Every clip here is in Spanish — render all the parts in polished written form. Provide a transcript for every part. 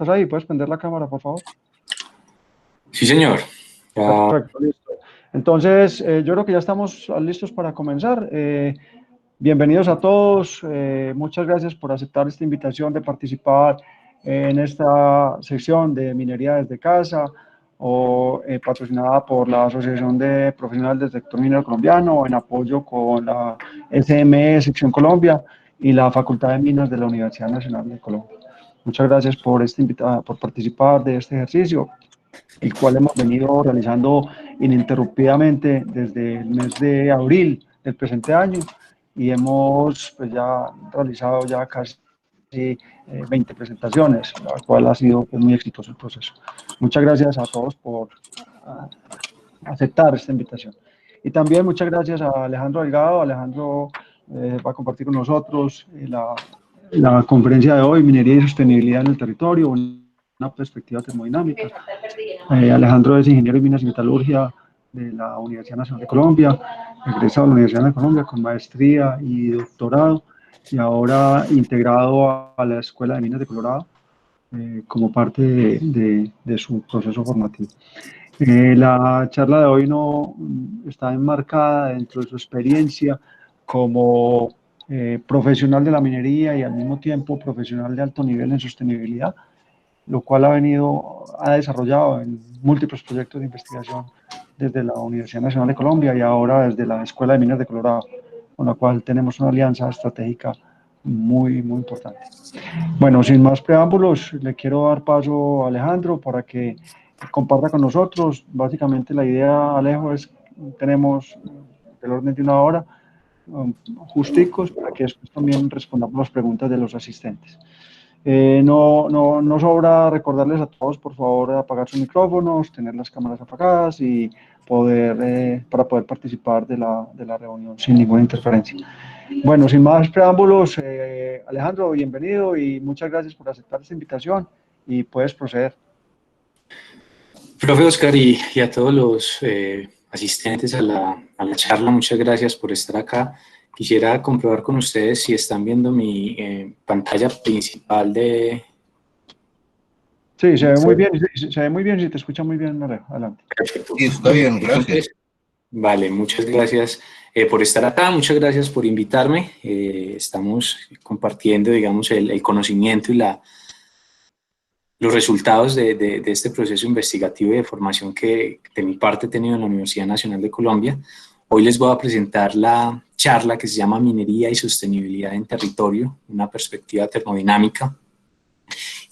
¿estás ahí? ¿Puedes prender la cámara, por favor? Sí, señor. Perfecto, listo. Entonces, yo creo que ya estamos listos para comenzar. Bienvenidos a todos. Muchas gracias por aceptar esta invitación de participar en esta sección de minería desde casa, patrocinada por la Asociación de Profesionales del Sector Minero Colombiano, en apoyo con la SME Sección Colombia y la Facultad de Minas de la Universidad Nacional de Colombia. Muchas gracias por por participar de este ejercicio, el cual hemos venido realizando ininterrumpidamente desde el mes de abril del presente año, y hemos pues, ya realizado ya casi 20 presentaciones, la cual ha sido pues, muy exitoso el proceso. Muchas gracias a todos por aceptar esta invitación. Y también muchas gracias a Alejandro Delgado. Alejandro va a compartir con nosotros la conferencia de hoy, Minería y Sostenibilidad en el Territorio, una perspectiva termodinámica. Alejandro es ingeniero en minas y metalurgia de la Universidad Nacional de Colombia, egresado de la Universidad de Colombia con maestría y doctorado, y ahora integrado a la Escuela de Minas de Colorado como parte de su proceso formativo. La charla de hoy no está enmarcada dentro de su experiencia como profesional de la minería y al mismo tiempo profesional de alto nivel en sostenibilidad, lo cual ha desarrollado en múltiples proyectos de investigación desde la Universidad Nacional de Colombia y ahora desde la Escuela de Minas de Colorado, con la cual tenemos una alianza estratégica muy, muy importante. Bueno, sin más preámbulos, le quiero dar paso a Alejandro para que comparta con nosotros. Básicamente la idea, Alejo, es tenemos del orden de una hora, justicos, para que después también respondamos las preguntas de los asistentes. No sobra recordarles a todos, por favor, apagar sus micrófonos, tener las cámaras apagadas y para poder participar de la reunión sin ninguna interferencia. Bueno, sin más preámbulos, Alejandro, bienvenido y muchas gracias por aceptar esta invitación y puedes proceder. Profe Oscar y a todos los asistentes a la charla, muchas gracias por estar acá. Quisiera comprobar con ustedes si están viendo mi pantalla principal de... Sí, se ve muy bien, se ve muy bien, si te escucha muy bien, Alejo, adelante. Perfecto. Sí, está bien, gracias. Vale, muchas gracias por estar acá, muchas gracias por invitarme. Estamos compartiendo, digamos, el conocimiento y los resultados de este proceso investigativo y de formación que de mi parte he tenido en la Universidad Nacional de Colombia. Hoy les voy a presentar la charla que se llama Minería y Sostenibilidad en Territorio, una perspectiva termodinámica.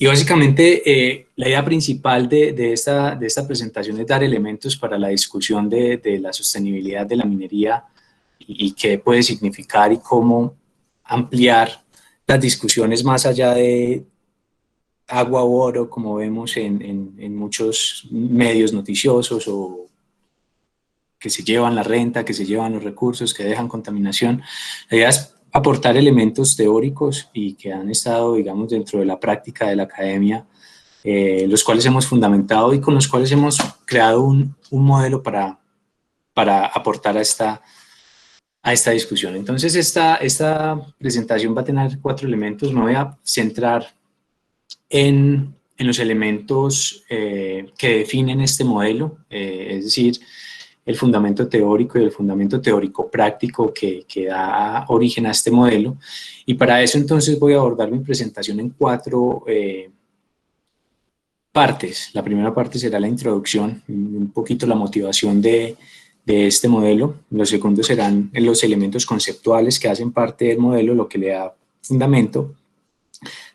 Y básicamente la idea principal de esta presentación es dar elementos para la discusión de la sostenibilidad de la minería y qué puede significar y cómo ampliar las discusiones más allá de agua o oro, como vemos en muchos medios noticiosos o que se llevan la renta, que se llevan los recursos, que dejan contaminación. La idea es aportar elementos teóricos y que han estado, digamos, dentro de la práctica de la academia, los cuales hemos fundamentado y con los cuales hemos creado un modelo para aportar a esta discusión. Entonces, esta presentación va a tener 4 elementos. Me voy a centrar en los elementos que definen este modelo, es decir, el fundamento teórico y el fundamento teórico práctico que da origen a este modelo. Y para eso entonces voy a abordar mi presentación en 4 partes. La primera parte será la introducción, un poquito la motivación de este modelo. Los segundos serán los elementos conceptuales que hacen parte del modelo, lo que le da fundamento.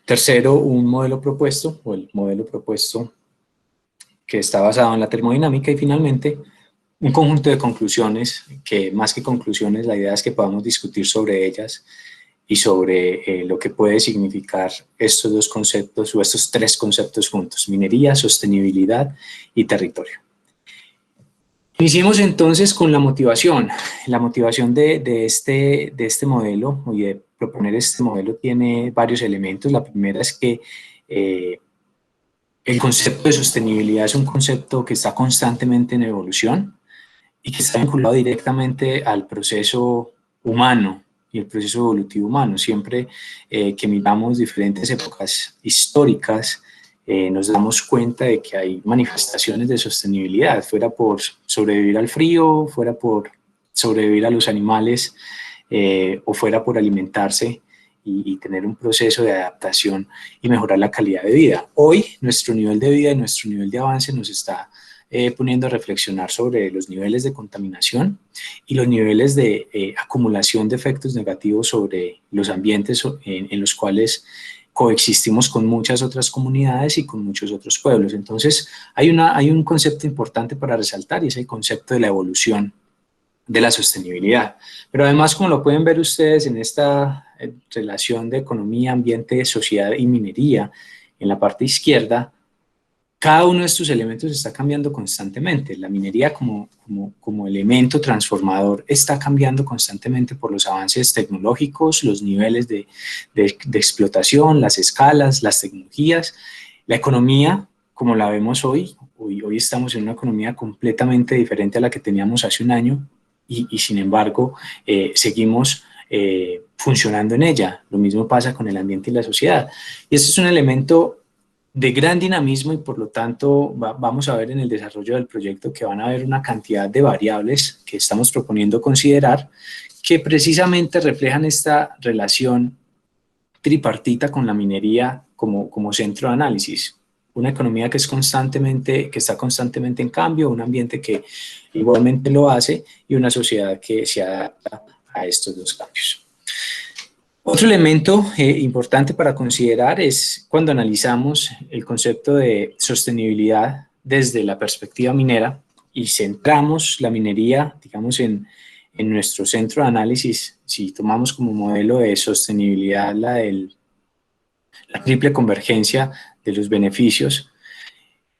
Tercero, un modelo propuesto, o el modelo propuesto que está basado en la termodinámica. Y finalmente, un conjunto de conclusiones que, más que conclusiones, la idea es que podamos discutir sobre ellas y sobre lo que puede significar estos 2 conceptos o estos 3 conceptos juntos: minería, sostenibilidad y territorio. Iniciemos entonces con la motivación. La motivación de este modelo y de proponer este modelo tiene varios elementos. La primera es que el concepto de sostenibilidad es un concepto que está constantemente en evolución y que está vinculado directamente al proceso humano y el proceso evolutivo humano. Siempre que miramos diferentes épocas históricas, nos damos cuenta de que hay manifestaciones de sostenibilidad, fuera por sobrevivir al frío, fuera por sobrevivir a los animales, o fuera por alimentarse y tener un proceso de adaptación y mejorar la calidad de vida. Hoy nuestro nivel de vida y nuestro nivel de avance nos está poniendo a reflexionar sobre los niveles de contaminación y los niveles de acumulación de efectos negativos sobre los ambientes en los cuales coexistimos con muchas otras comunidades y con muchos otros pueblos. Entonces hay un concepto importante para resaltar, y es el concepto de la evolución de la sostenibilidad. Pero además, como lo pueden ver ustedes en esta relación de economía, ambiente, sociedad y minería, en la parte izquierda, cada uno de estos elementos está cambiando constantemente. La minería como elemento transformador está cambiando constantemente por los avances tecnológicos, los niveles de explotación, las escalas, las tecnologías. La economía, como la vemos hoy estamos en una economía completamente diferente a la que teníamos hace un año y sin embargo seguimos funcionando en ella. Lo mismo pasa con el ambiente y la sociedad. Y este es un elemento de gran dinamismo y por lo tanto vamos a ver en el desarrollo del proyecto que van a haber una cantidad de variables que estamos proponiendo considerar que precisamente reflejan esta relación tripartita con la minería como centro de análisis. Una economía que está constantemente en cambio, un ambiente que igualmente lo hace y una sociedad que se adapta a estos dos cambios. Otro elemento importante para considerar es cuando analizamos el concepto de sostenibilidad desde la perspectiva minera y centramos la minería, digamos, en nuestro centro de análisis. Si tomamos como modelo de sostenibilidad la triple convergencia de los beneficios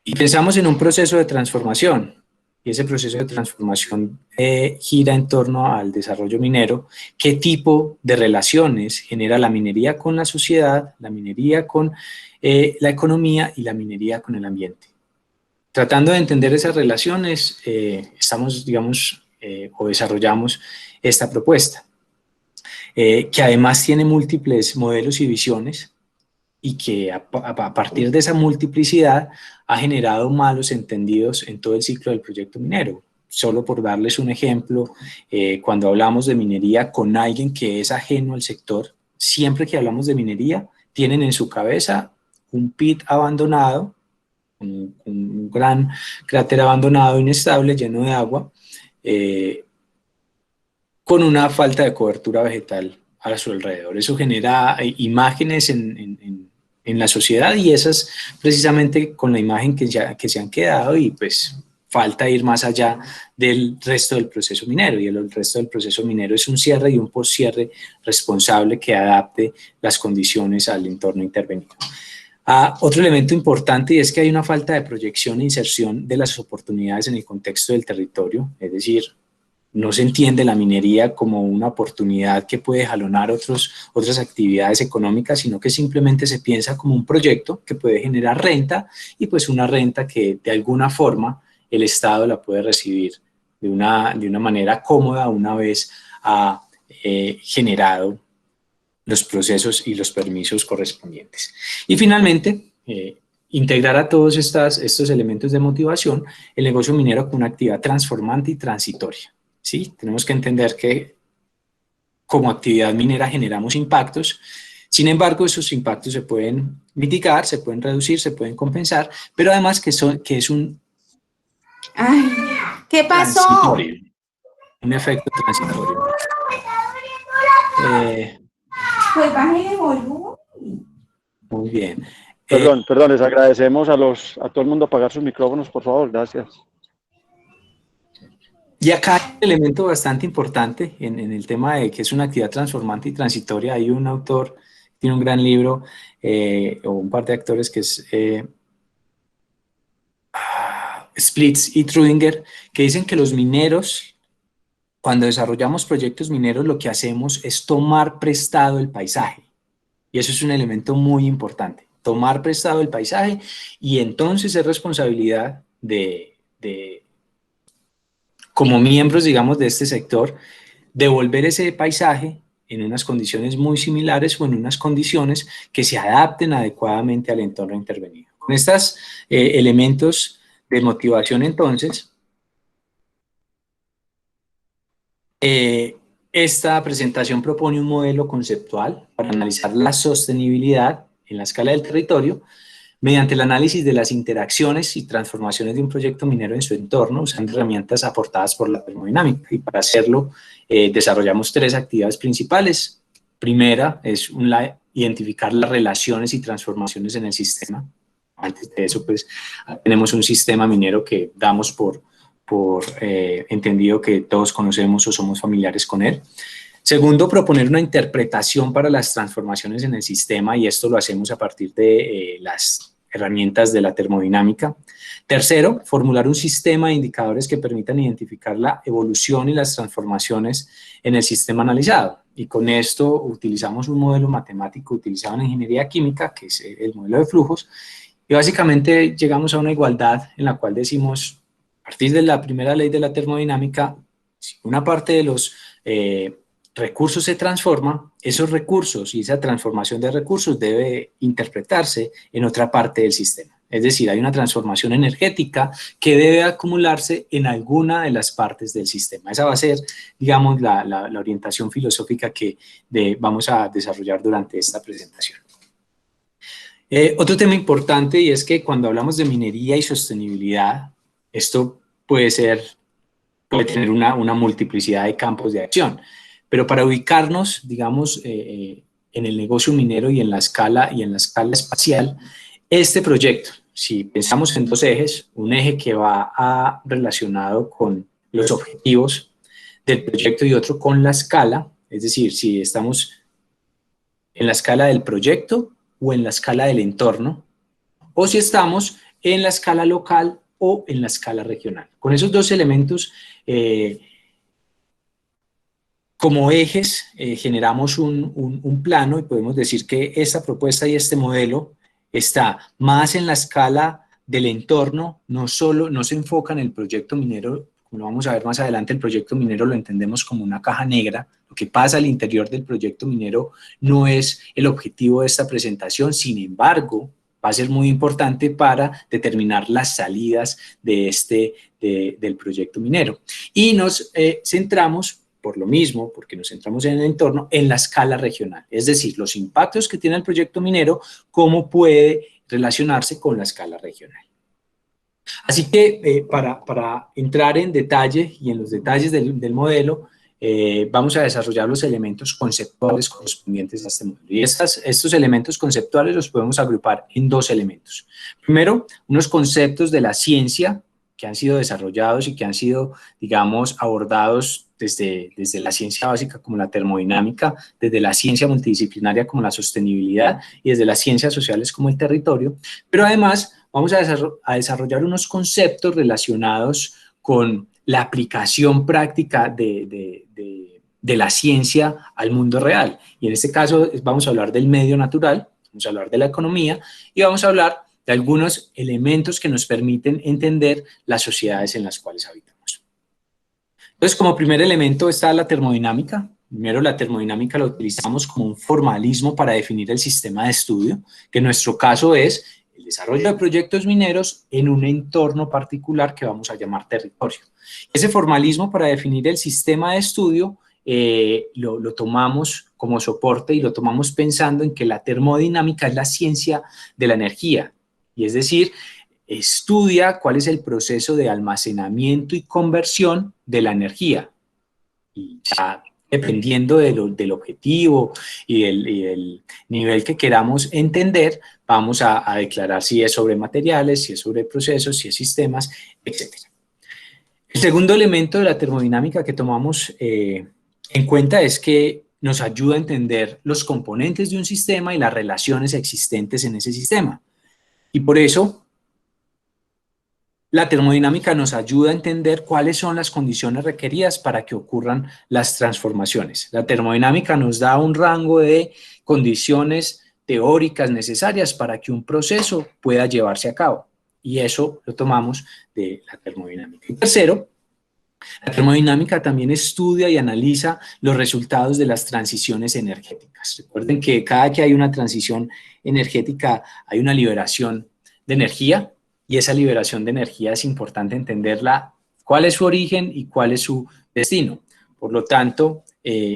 y pensamos en un proceso de transformación, y ese proceso de transformación gira en torno al desarrollo minero, qué tipo de relaciones genera la minería con la sociedad, la minería con la economía y la minería con el ambiente. Tratando de entender esas relaciones, o desarrollamos esta propuesta, que además tiene múltiples modelos y visiones, y que a partir de esa multiplicidad ha generado malos entendidos en todo el ciclo del proyecto minero. Solo por darles un ejemplo, cuando hablamos de minería con alguien que es ajeno al sector, siempre que hablamos de minería, tienen en su cabeza un pit abandonado, un gran cráter abandonado, inestable, lleno de agua, con una falta de cobertura vegetal a su alrededor. Eso genera imágenes en la sociedad, y esas precisamente con la imagen que se han quedado, y pues falta ir más allá del resto del proceso minero, y el resto del proceso minero es un cierre y un postcierre responsable que adapte las condiciones al entorno intervenido. Otro elemento importante, y es que hay una falta de proyección e inserción de las oportunidades en el contexto del territorio, es decir, no se entiende la minería como una oportunidad que puede jalonar otras actividades económicas, sino que simplemente se piensa como un proyecto que puede generar renta, y pues una renta que de alguna forma el Estado la puede recibir de una manera cómoda una vez ha generado los procesos y los permisos correspondientes. Y finalmente, integrar a todos estos elementos de motivación el negocio minero como una actividad transformante y transitoria. ¿Sí? Tenemos que entender que como actividad minera generamos impactos, sin embargo esos impactos se pueden mitigar, se pueden reducir, se pueden compensar, pero además que es un... Ay, ¿qué pasó? Un efecto transitorio. Pues bájale volumen. Muy bien. Perdón, les agradecemos a todo el mundo apagar sus micrófonos, por favor, gracias. Y acá hay un elemento bastante importante en el tema de que es una actividad transformante y transitoria. Hay un autor, tiene un gran libro, o un par de actores que es Splitz y Trudinger, que dicen que los mineros, cuando desarrollamos proyectos mineros, lo que hacemos es tomar prestado el paisaje. Y eso es un elemento muy importante, tomar prestado el paisaje, y entonces es responsabilidad como miembros, digamos, de este sector, devolver ese paisaje en unas condiciones muy similares o en unas condiciones que se adapten adecuadamente al entorno intervenido. Con estos elementos de motivación, entonces, esta presentación propone un modelo conceptual para analizar la sostenibilidad en la escala del territorio mediante el análisis de las interacciones y transformaciones de un proyecto minero en su entorno, usando herramientas aportadas por la termodinámica. Y para hacerlo, desarrollamos 3 actividades principales. Primera es identificar las relaciones y transformaciones en el sistema. Antes de eso, pues, tenemos un sistema minero que damos por entendido que todos conocemos o somos familiares con él. Segundo, proponer una interpretación para las transformaciones en el sistema, y esto lo hacemos a partir de las herramientas de la termodinámica. Tercero, formular un sistema de indicadores que permitan identificar la evolución y las transformaciones en el sistema analizado. Y con esto utilizamos un modelo matemático utilizado en ingeniería química, que es el modelo de flujos, y básicamente llegamos a una igualdad en la cual decimos, a partir de la primera ley de la termodinámica, si una parte de los recursos se transforma, esos recursos y esa transformación de recursos debe interpretarse en otra parte del sistema. Es decir, hay una transformación energética que debe acumularse en alguna de las partes del sistema. Esa va a ser, digamos, la orientación filosófica que vamos a desarrollar durante esta presentación. Otro tema importante, y es que cuando hablamos de minería y sostenibilidad, esto puede tener una multiplicidad de campos de acción. Pero para ubicarnos, digamos, en el negocio minero y en la escala espacial, este proyecto, si pensamos en 2 ejes, un eje que va relacionado con los objetivos del proyecto y otro con la escala, es decir, si estamos en la escala del proyecto o en la escala del entorno, o si estamos en la escala local o en la escala regional. Con esos 2 elementos, como ejes, generamos un plano, y podemos decir que esta propuesta y este modelo está más en la escala del entorno, no se enfoca en el proyecto minero. Como lo vamos a ver más adelante, el proyecto minero lo entendemos como una caja negra. Lo que pasa al interior del proyecto minero no es el objetivo de esta presentación, sin embargo, va a ser muy importante para determinar las salidas del proyecto minero. Y nos centramos, por lo mismo, porque nos centramos en el entorno, en la escala regional, es decir, los impactos que tiene el proyecto minero, cómo puede relacionarse con la escala regional. Así que para entrar en detalle y en los detalles del modelo, vamos a desarrollar los elementos conceptuales correspondientes a este modelo. Y estos elementos conceptuales los podemos agrupar en 2 elementos. Primero, unos conceptos de la ciencia que han sido desarrollados y que han sido, digamos, abordados desde la ciencia básica como la termodinámica, desde la ciencia multidisciplinaria como la sostenibilidad y desde las ciencias sociales como el territorio, pero además vamos a desarrollar unos conceptos relacionados con la aplicación práctica de la ciencia al mundo real. Y en este caso vamos a hablar del medio natural, vamos a hablar de la economía y vamos a hablar de algunos elementos que nos permiten entender las sociedades en las cuales habitamos. Entonces, como primer elemento está la termodinámica. Primero, la termodinámica la utilizamos como un formalismo para definir el sistema de estudio, que en nuestro caso es el desarrollo de proyectos mineros en un entorno particular que vamos a llamar territorio. Ese formalismo para definir el sistema de estudio lo tomamos como soporte y lo tomamos pensando en que la termodinámica es la ciencia de la energía, y es decir, estudia cuál es el proceso de almacenamiento y conversión de la energía. Y ya dependiendo del objetivo y del nivel que queramos entender, vamos a declarar si es sobre materiales, si es sobre procesos, si es sistemas, etc. El segundo elemento de la termodinámica que tomamos en cuenta es que nos ayuda a entender los componentes de un sistema y las relaciones existentes en ese sistema. Y por eso, la termodinámica nos ayuda a entender cuáles son las condiciones requeridas para que ocurran las transformaciones. La termodinámica nos da un rango de condiciones teóricas necesarias para que un proceso pueda llevarse a cabo. Y eso lo tomamos de la termodinámica. Y tercero, la termodinámica también estudia y analiza los resultados de las transiciones energéticas. Recuerden que cada que hay una transición energética hay una liberación de energía, y esa liberación de energía es importante entenderla, cuál es su origen y cuál es su destino. Por lo tanto,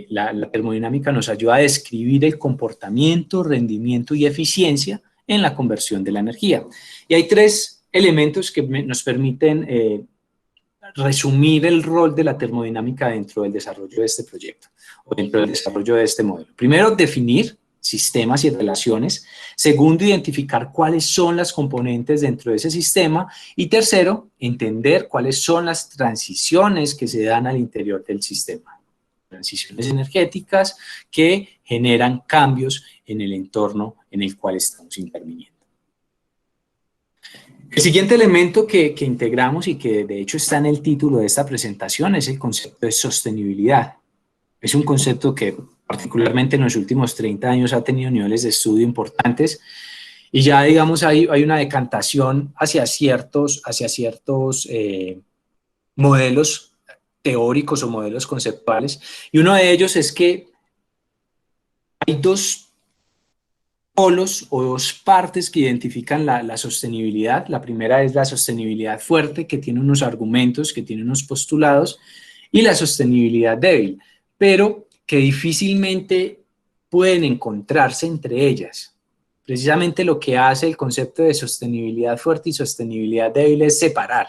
la termodinámica nos ayuda a describir el comportamiento, rendimiento y eficiencia en la conversión de la energía. Y hay tres elementos que nos permiten resumir el rol de la termodinámica dentro del desarrollo de este proyecto o dentro del desarrollo de este modelo. Primero, definir sistemas y relaciones. Segundo, identificar cuáles son las componentes dentro de ese sistema. Y tercero, entender cuáles son las transiciones que se dan al interior del sistema. Transiciones energéticas que generan cambios en el entorno en el cual estamos interviniendo. El siguiente elemento que integramos y que de hecho está en el título de esta presentación es el concepto de sostenibilidad. Es un concepto que particularmente en los últimos 30 años ha tenido niveles de estudio importantes y ya digamos hay una decantación hacia ciertos modelos teóricos o modelos conceptuales, y uno de ellos es que hay dos polos o dos partes que identifican la sostenibilidad. La primera es la sostenibilidad fuerte, que tiene unos argumentos, que tiene unos postulados, y la sostenibilidad débil, pero que difícilmente pueden encontrarse entre ellas. Precisamente lo que hace el concepto de sostenibilidad fuerte y sostenibilidad débil es separar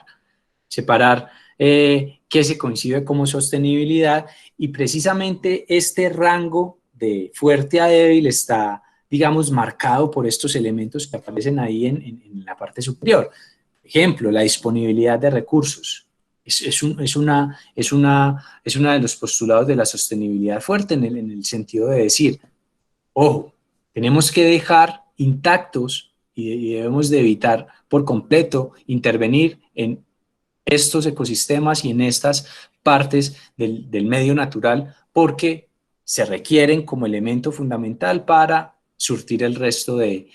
qué se concibe como sostenibilidad, y precisamente este rango de fuerte a débil está, digamos, marcado por estos elementos que aparecen ahí en la parte superior. Ejemplo, la disponibilidad de recursos. Es uno de los postulados de la sostenibilidad fuerte en el sentido de decir, ojo, tenemos que dejar intactos y debemos de evitar por completo intervenir en estos ecosistemas y en estas partes del medio natural, porque se requieren como elemento fundamental para surtir el resto de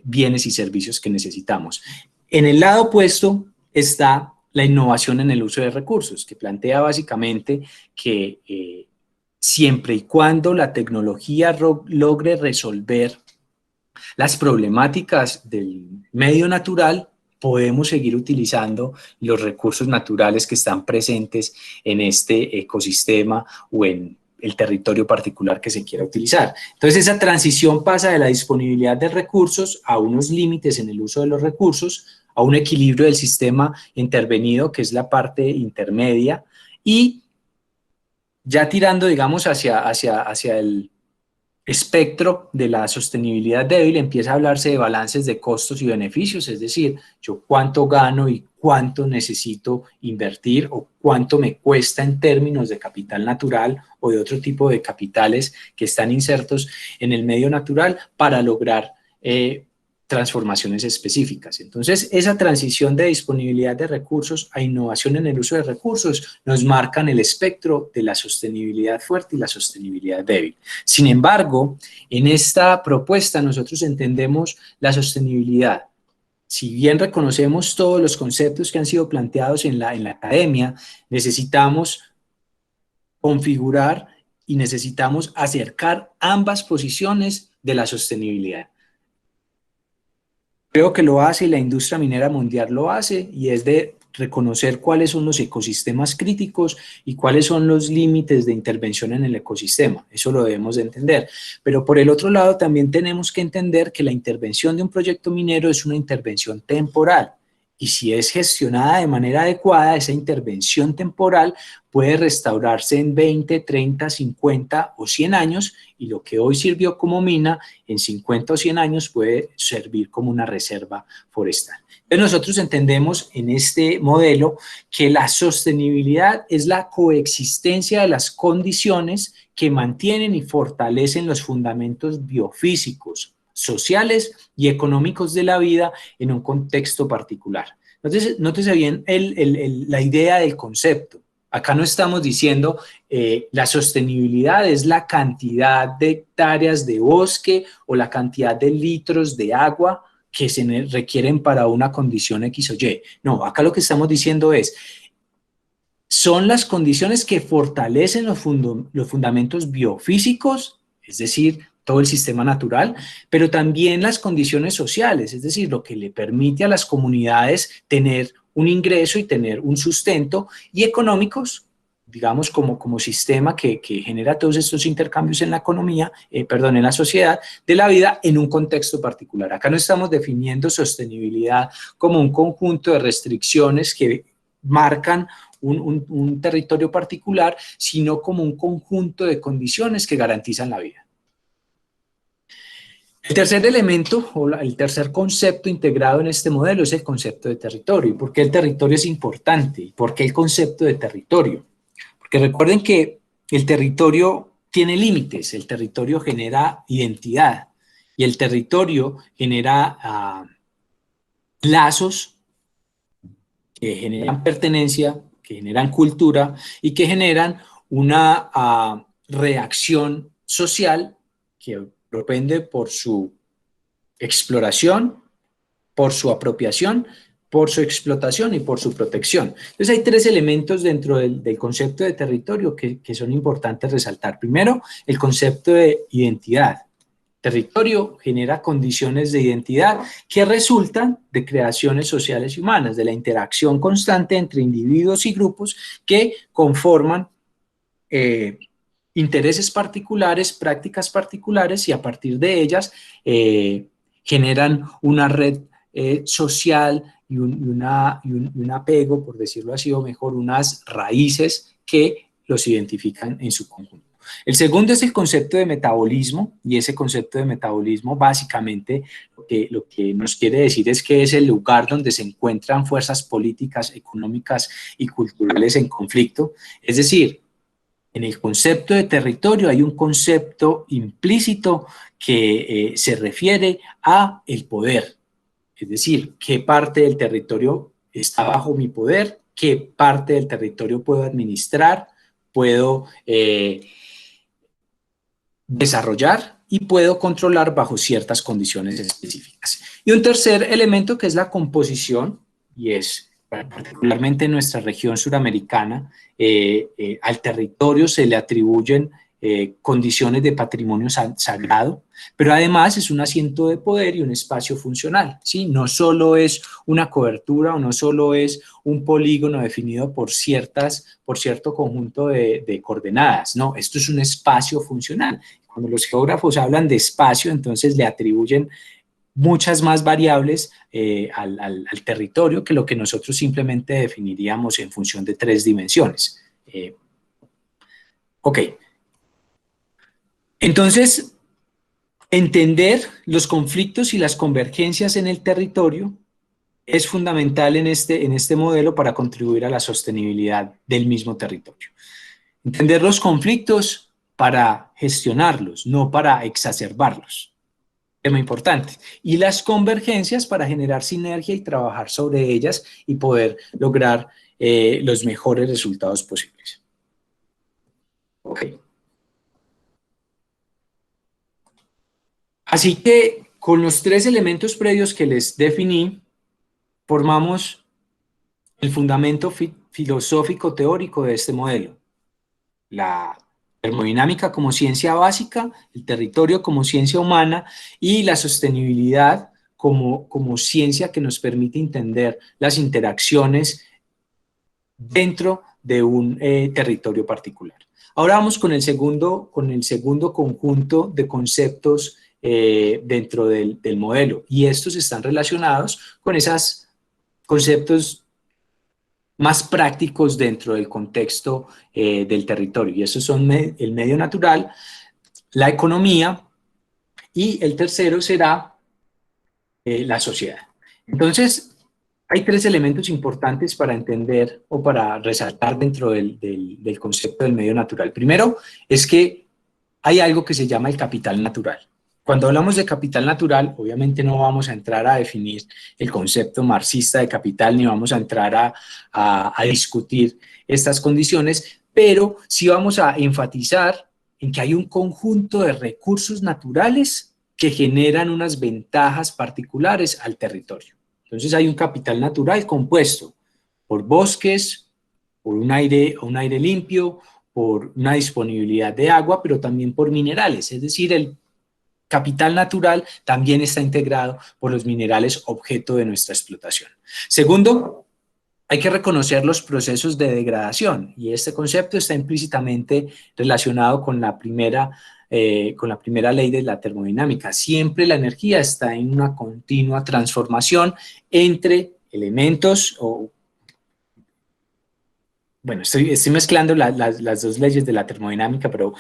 bienes y servicios que necesitamos. En el lado opuesto está la innovación en el uso de recursos, que plantea básicamente que siempre y cuando la tecnología logre resolver las problemáticas del medio natural, podemos seguir utilizando los recursos naturales que están presentes en este ecosistema o en el territorio particular que se quiera utilizar. Entonces, esa transición pasa de la disponibilidad de recursos a unos límites en el uso de los recursos, a un equilibrio del sistema intervenido, que es la parte intermedia, y ya tirando, digamos, hacia el espectro de la sostenibilidad débil, empieza a hablarse de balances de costos y beneficios, es decir, yo cuánto gano y cuánto necesito invertir o cuánto me cuesta en términos de capital natural o de otro tipo de capitales que están insertos en el medio natural para lograr transformaciones específicas. Entonces, esa transición de disponibilidad de recursos a innovación en el uso de recursos nos marcan el espectro de la sostenibilidad fuerte y la sostenibilidad débil. Sin embargo, en esta propuesta nosotros entendemos la sostenibilidad. Si bien reconocemos todos los conceptos que han sido planteados en la academia, necesitamos configurar y necesitamos acercar ambas posiciones de la sostenibilidad. Creo que lo hace y la industria minera mundial lo hace, y es de reconocer cuáles son los ecosistemas críticos y cuáles son los límites de intervención en el ecosistema. Eso lo debemos de entender. Pero por el otro lado también tenemos que entender que la intervención de un proyecto minero es una intervención temporal. Y si es gestionada de manera adecuada, esa intervención temporal puede restaurarse en 20, 30, 50 o 100 años, y lo que hoy sirvió como mina, en 50 o 100 años puede servir como una reserva forestal. Entonces nosotros entendemos en este modelo que la sostenibilidad es la coexistencia de las condiciones que mantienen y fortalecen los fundamentos biofísicos, sociales y económicos de la vida en un contexto particular. Entonces, nótese bien la idea del concepto. Acá no estamos diciendo la sostenibilidad es la cantidad de hectáreas de bosque o la cantidad de litros de agua que se requieren para una condición X o Y. No, acá lo que estamos diciendo es, son las condiciones que fortalecen los fundamentos biofísicos, es decir, todo el sistema natural, pero también las condiciones sociales, es decir, lo que le permite a las comunidades tener un ingreso y tener un sustento, y económicos, digamos, como sistema que genera todos estos intercambios en la economía, en la sociedad de la vida en un contexto particular. Acá no estamos definiendo sostenibilidad como un conjunto de restricciones que marcan un territorio particular, sino como un conjunto de condiciones que garantizan la vida. El tercer elemento, o el tercer concepto integrado en este modelo es el concepto de territorio. ¿Y por qué el territorio es importante? ¿Por qué el concepto de territorio? Porque recuerden que el territorio tiene límites, el territorio genera identidad y el territorio genera lazos que generan pertenencia, que generan cultura y que generan una reacción social que propende por su exploración, por su apropiación, por su explotación y por su protección. Entonces hay tres elementos dentro del concepto de territorio que son importantes resaltar. Primero, el concepto de identidad. Territorio genera condiciones de identidad que resultan de creaciones sociales y humanas, de la interacción constante entre individuos y grupos que conforman intereses particulares, prácticas particulares, y a partir de ellas generan una red social y un apego, por decirlo así, o mejor, unas raíces que los identifican en su conjunto. El segundo es el concepto de metabolismo, y ese concepto de metabolismo básicamente lo que nos quiere decir es que es el lugar donde se encuentran fuerzas políticas, económicas y culturales en conflicto. Es decir, en el concepto de territorio hay un concepto implícito que se refiere a el poder. Es decir, qué parte del territorio está bajo mi poder, qué parte del territorio puedo administrar, puedo desarrollar y puedo controlar bajo ciertas condiciones específicas. Y un tercer elemento que es la composición, y es particularmente en nuestra región suramericana, al territorio se le atribuyen condiciones de patrimonio sagrado, pero además es un asiento de poder y un espacio funcional, ¿sí? No solo es una cobertura o no solo es un polígono definido por cierto conjunto de coordenadas, no, esto es un espacio funcional. Cuando los geógrafos hablan de espacio, entonces le atribuyen muchas más variables al territorio que lo que nosotros simplemente definiríamos en función de 3 dimensiones. Ok. Entonces, entender los conflictos y las convergencias en el territorio es fundamental en este modelo para contribuir a la sostenibilidad del mismo territorio. Entender los conflictos para gestionarlos, no para exacerbarlos. Tema importante. Y las convergencias para generar sinergia y trabajar sobre ellas y poder lograr los mejores resultados posibles. Ok. Así que con los 3 elementos previos que les definí, formamos el fundamento filosófico teórico de este modelo. La termodinámica como ciencia básica, el territorio como ciencia humana y la sostenibilidad como ciencia que nos permite entender las interacciones dentro de un territorio particular. Ahora vamos con el segundo conjunto de conceptos dentro del modelo, y estos están relacionados con esos conceptos más prácticos dentro del contexto del territorio, y esos son el medio natural, la economía, y el tercero será la sociedad. Entonces, hay 3 elementos importantes para entender o para resaltar dentro del concepto del medio natural. Primero, es que hay algo que se llama el capital natural. Cuando hablamos de capital natural, obviamente no vamos a entrar a definir el concepto marxista de capital, ni vamos a entrar a discutir estas condiciones, pero sí vamos a enfatizar en que hay un conjunto de recursos naturales que generan unas ventajas particulares al territorio. Entonces hay un capital natural compuesto por bosques, por un aire limpio, por una disponibilidad de agua, pero también por minerales, es decir, el capital natural también está integrado por los minerales objeto de nuestra explotación. Segundo, hay que reconocer los procesos de degradación, y este concepto está implícitamente relacionado con la primera ley de la termodinámica. Siempre la energía está en una continua transformación entre elementos bueno, estoy mezclando las dos leyes de la termodinámica, pero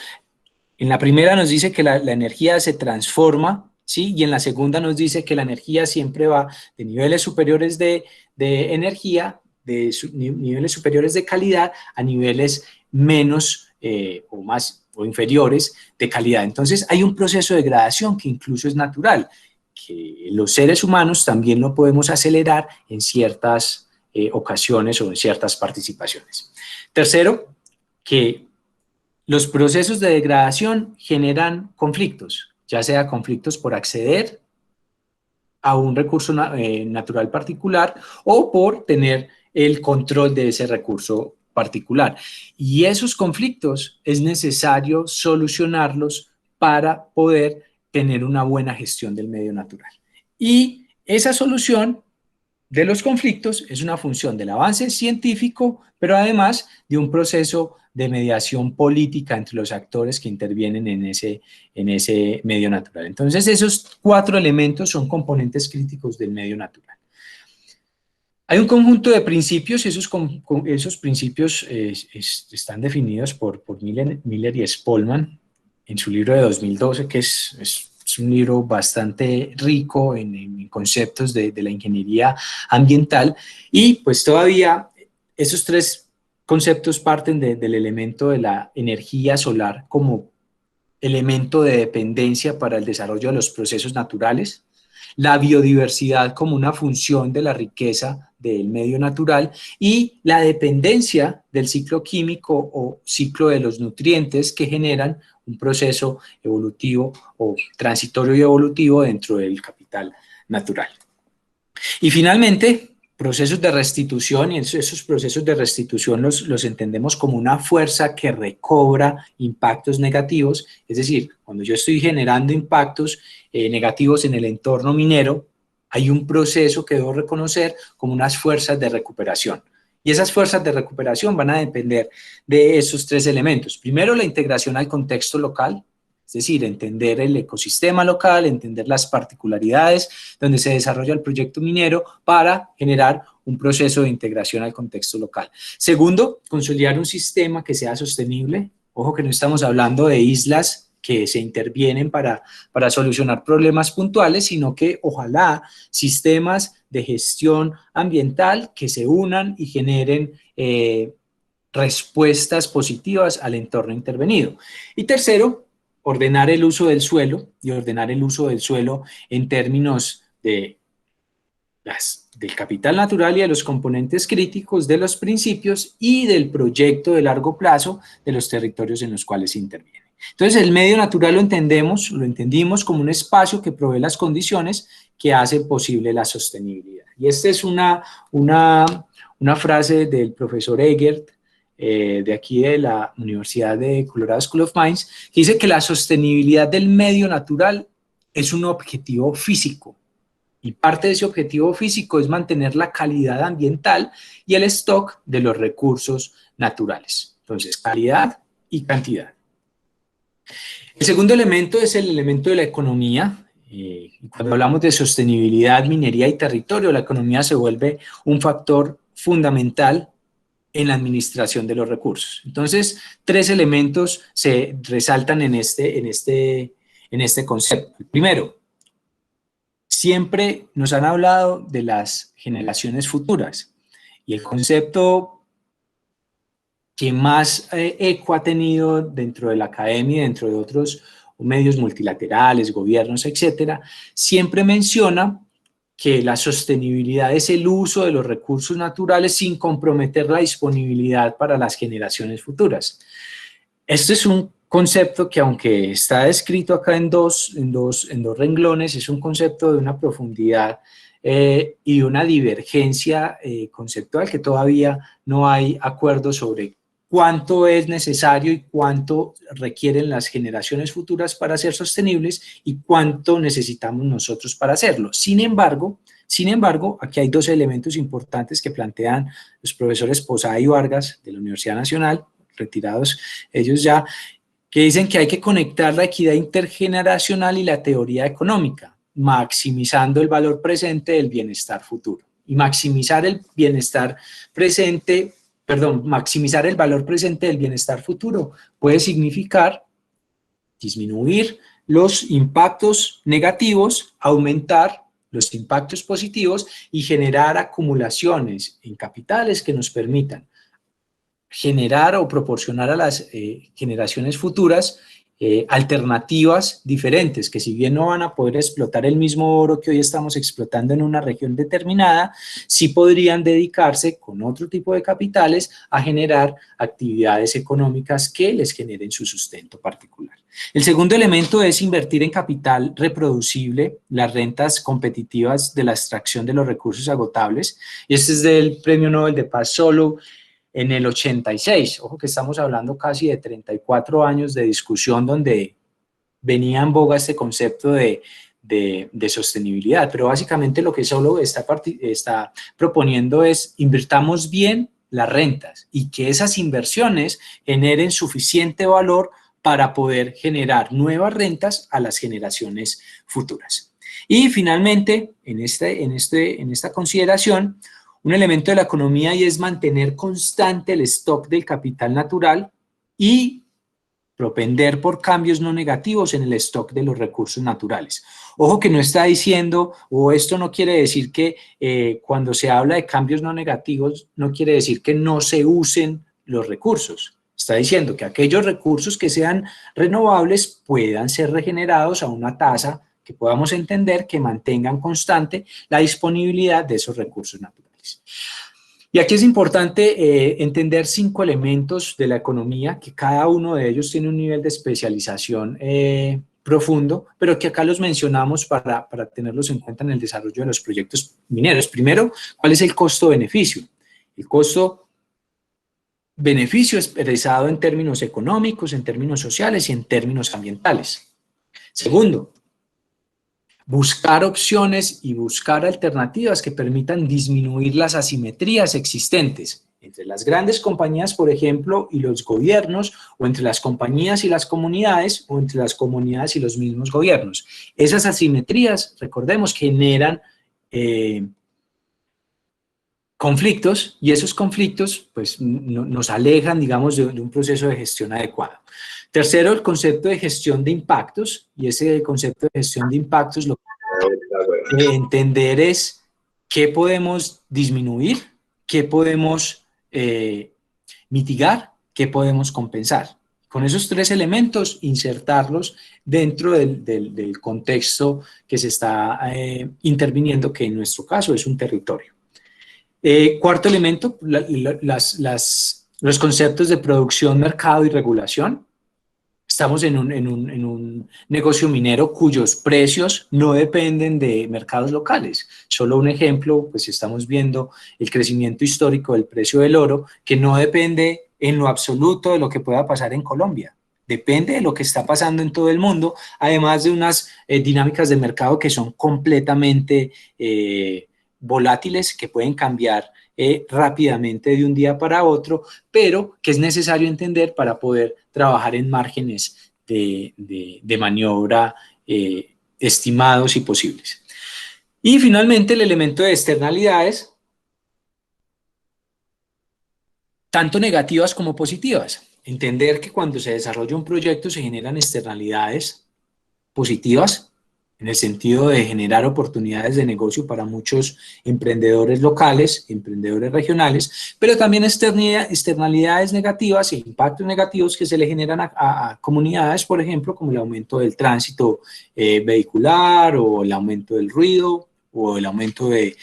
en la primera nos dice que la energía se transforma, ¿sí? Y en la segunda nos dice que la energía siempre va de niveles superiores de energía, niveles superiores de calidad, a niveles menos o inferiores de calidad. Entonces hay un proceso de degradación que incluso es natural, que los seres humanos también lo podemos acelerar en ciertas ocasiones o en ciertas participaciones. Tercero, que los procesos de degradación generan conflictos, ya sea conflictos por acceder a un recurso natural particular o por tener el control de ese recurso particular. Y esos conflictos es necesario solucionarlos para poder tener una buena gestión del medio natural. Y esa solución de los conflictos es una función del avance científico, pero además de un proceso de mediación política entre los actores que intervienen en ese medio natural. Entonces, esos 4 elementos son componentes críticos del medio natural. Hay un conjunto de principios, y esos principios están definidos por Miller y Spolman en su libro de 2012, que es un libro bastante rico en conceptos de la ingeniería ambiental, y pues todavía esos 3 conceptos parten del elemento de la energía solar como elemento de dependencia para el desarrollo de los procesos naturales, la biodiversidad como una función de la riqueza del medio natural y la dependencia del ciclo químico o ciclo de los nutrientes que generan un proceso evolutivo o transitorio y evolutivo dentro del capital natural. Y finalmente, procesos de restitución, y esos procesos de restitución los entendemos como una fuerza que recobra impactos negativos, es decir, cuando yo estoy generando impactos negativos en el entorno minero, hay un proceso que debo reconocer como unas fuerzas de recuperación. Y esas fuerzas de recuperación van a depender de esos 3 elementos. Primero, la integración al contexto local, es decir, entender el ecosistema local, entender las particularidades donde se desarrolla el proyecto minero para generar un proceso de integración al contexto local. Segundo, consolidar un sistema que sea sostenible. Ojo que no estamos hablando de islas que se intervienen para solucionar problemas puntuales, sino que ojalá sistemas de gestión ambiental que se unan y generen respuestas positivas al entorno intervenido. Y tercero, ordenar el uso del suelo, y ordenar el uso del suelo en términos del capital natural y de los componentes críticos de los principios y del proyecto de largo plazo de los territorios en los cuales se interviene. Entonces, el medio natural lo entendimos como un espacio que provee las condiciones que hacen posible la sostenibilidad. Y esta es una frase del profesor Egert, de aquí de la Universidad de Colorado School of Mines, que dice que la sostenibilidad del medio natural es un objetivo físico, y parte de ese objetivo físico es mantener la calidad ambiental y el stock de los recursos naturales. Entonces, calidad y cantidad. El segundo elemento es el elemento de la economía. Cuando hablamos de sostenibilidad, minería y territorio, la economía se vuelve un factor fundamental en la administración de los recursos. Entonces, 3 elementos se resaltan en este concepto. El primero, siempre nos han hablado de las generaciones futuras, y el concepto que más eco ha tenido dentro de la academia y dentro de otros medios multilaterales, gobiernos, etcétera, siempre menciona que la sostenibilidad es el uso de los recursos naturales sin comprometer la disponibilidad para las generaciones futuras. Este es un concepto que, aunque está descrito acá en dos renglones, es un concepto de una profundidad y una divergencia conceptual que todavía no hay acuerdo sobre cuánto es necesario y cuánto requieren las generaciones futuras para ser sostenibles y cuánto necesitamos nosotros para hacerlo. Sin embargo, aquí hay dos elementos importantes que plantean los profesores Posada y Vargas de la Universidad Nacional, retirados ellos ya, que dicen que hay que conectar la equidad intergeneracional y la teoría económica, maximizando el valor presente del bienestar futuro. Y maximizar el bienestar presente, maximizar el valor presente del bienestar futuro puede significar disminuir los impactos negativos, aumentar los impactos positivos y generar acumulaciones en capitales que nos permitan generar o proporcionar a las generaciones futuras alternativas diferentes, que si bien no van a poder explotar el mismo oro que hoy estamos explotando en una región determinada, sí podrían dedicarse con otro tipo de capitales a generar actividades económicas que les generen su sustento particular. El segundo elemento es invertir en capital reproducible, las rentas competitivas de la extracción de los recursos agotables, y este es del Premio Nobel de Paz Solow en el 86, ojo que estamos hablando casi de 34 años de discusión donde venía en boga este concepto de sostenibilidad, pero básicamente lo que Solow está proponiendo es invirtamos bien las rentas y que esas inversiones generen suficiente valor para poder generar nuevas rentas a las generaciones futuras. Y finalmente, en esta consideración, un elemento de la economía y es mantener constante el stock del capital natural y propender por cambios no negativos en el stock de los recursos naturales. Ojo que no está diciendo, o esto no quiere decir que cuando se habla de cambios no negativos, no quiere decir que no se usen los recursos. Está diciendo que aquellos recursos que sean renovables puedan ser regenerados a una tasa que podamos entender que mantengan constante la disponibilidad de esos recursos naturales. Y aquí es importante entender 5 elementos de la economía, que cada uno de ellos tiene un nivel de especialización profundo, pero que acá los mencionamos para tenerlos en cuenta en el desarrollo de los proyectos mineros. Primero, ¿cuál es el costo-beneficio? El costo-beneficio expresado en términos económicos, en términos sociales y en términos ambientales. Segundo, buscar opciones y buscar alternativas que permitan disminuir las asimetrías existentes entre las grandes compañías, por ejemplo, y los gobiernos, o entre las compañías y las comunidades, o entre las comunidades y los mismos gobiernos. Esas asimetrías, recordemos, generan conflictos, y esos conflictos pues, nos alejan, digamos, de un proceso de gestión adecuado. Tercero, el concepto de gestión de impactos, y ese concepto de gestión de impactos lo que entender es qué podemos disminuir, qué podemos mitigar, qué podemos compensar. Con esos 3 elementos, insertarlos dentro del contexto que se está interviniendo, que en nuestro caso es un territorio. Cuarto elemento, los conceptos de producción, mercado y regulación. Estamos en un negocio minero cuyos precios no dependen de mercados locales. Solo un ejemplo, pues estamos viendo el crecimiento histórico del precio del oro, que no depende en lo absoluto de lo que pueda pasar en Colombia. Depende de lo que está pasando en todo el mundo, además de unas dinámicas de mercado que son completamente volátiles, que pueden cambiar rápidamente de un día para otro, pero que es necesario entender para poder trabajar en márgenes de maniobra estimados y posibles. Y finalmente el elemento de externalidades, tanto negativas como positivas. Entender que cuando se desarrolla un proyecto se generan externalidades positivas, en el sentido de generar oportunidades de negocio para muchos emprendedores locales, emprendedores regionales, pero también externalidades negativas e impactos negativos que se le generan a comunidades, por ejemplo, como el aumento del tránsito vehicular, o el aumento del ruido, o el aumento de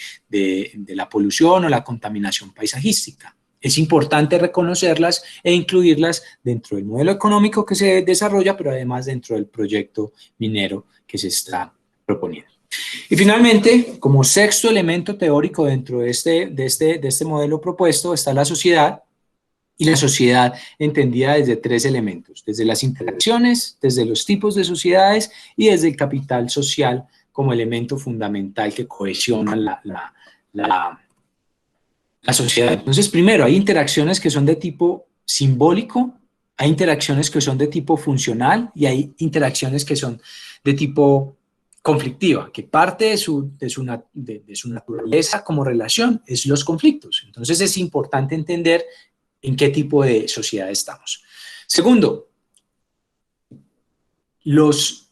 la polución o la contaminación paisajística. Es importante reconocerlas e incluirlas dentro del modelo económico que se desarrolla, pero además dentro del proyecto minero que se está proponiendo. Y finalmente, como sexto elemento teórico dentro de este modelo propuesto, está la sociedad, y la sociedad entendida desde tres elementos, desde las interacciones, desde los tipos de sociedades y desde el capital social como elemento fundamental que cohesiona la sociedad. Entonces, primero, hay interacciones que son de tipo simbólico, hay interacciones que son de tipo funcional y hay interacciones que son de tipo conflictiva, que parte de su naturaleza como relación es los conflictos. Entonces, es importante entender en qué tipo de sociedad estamos. Segundo, los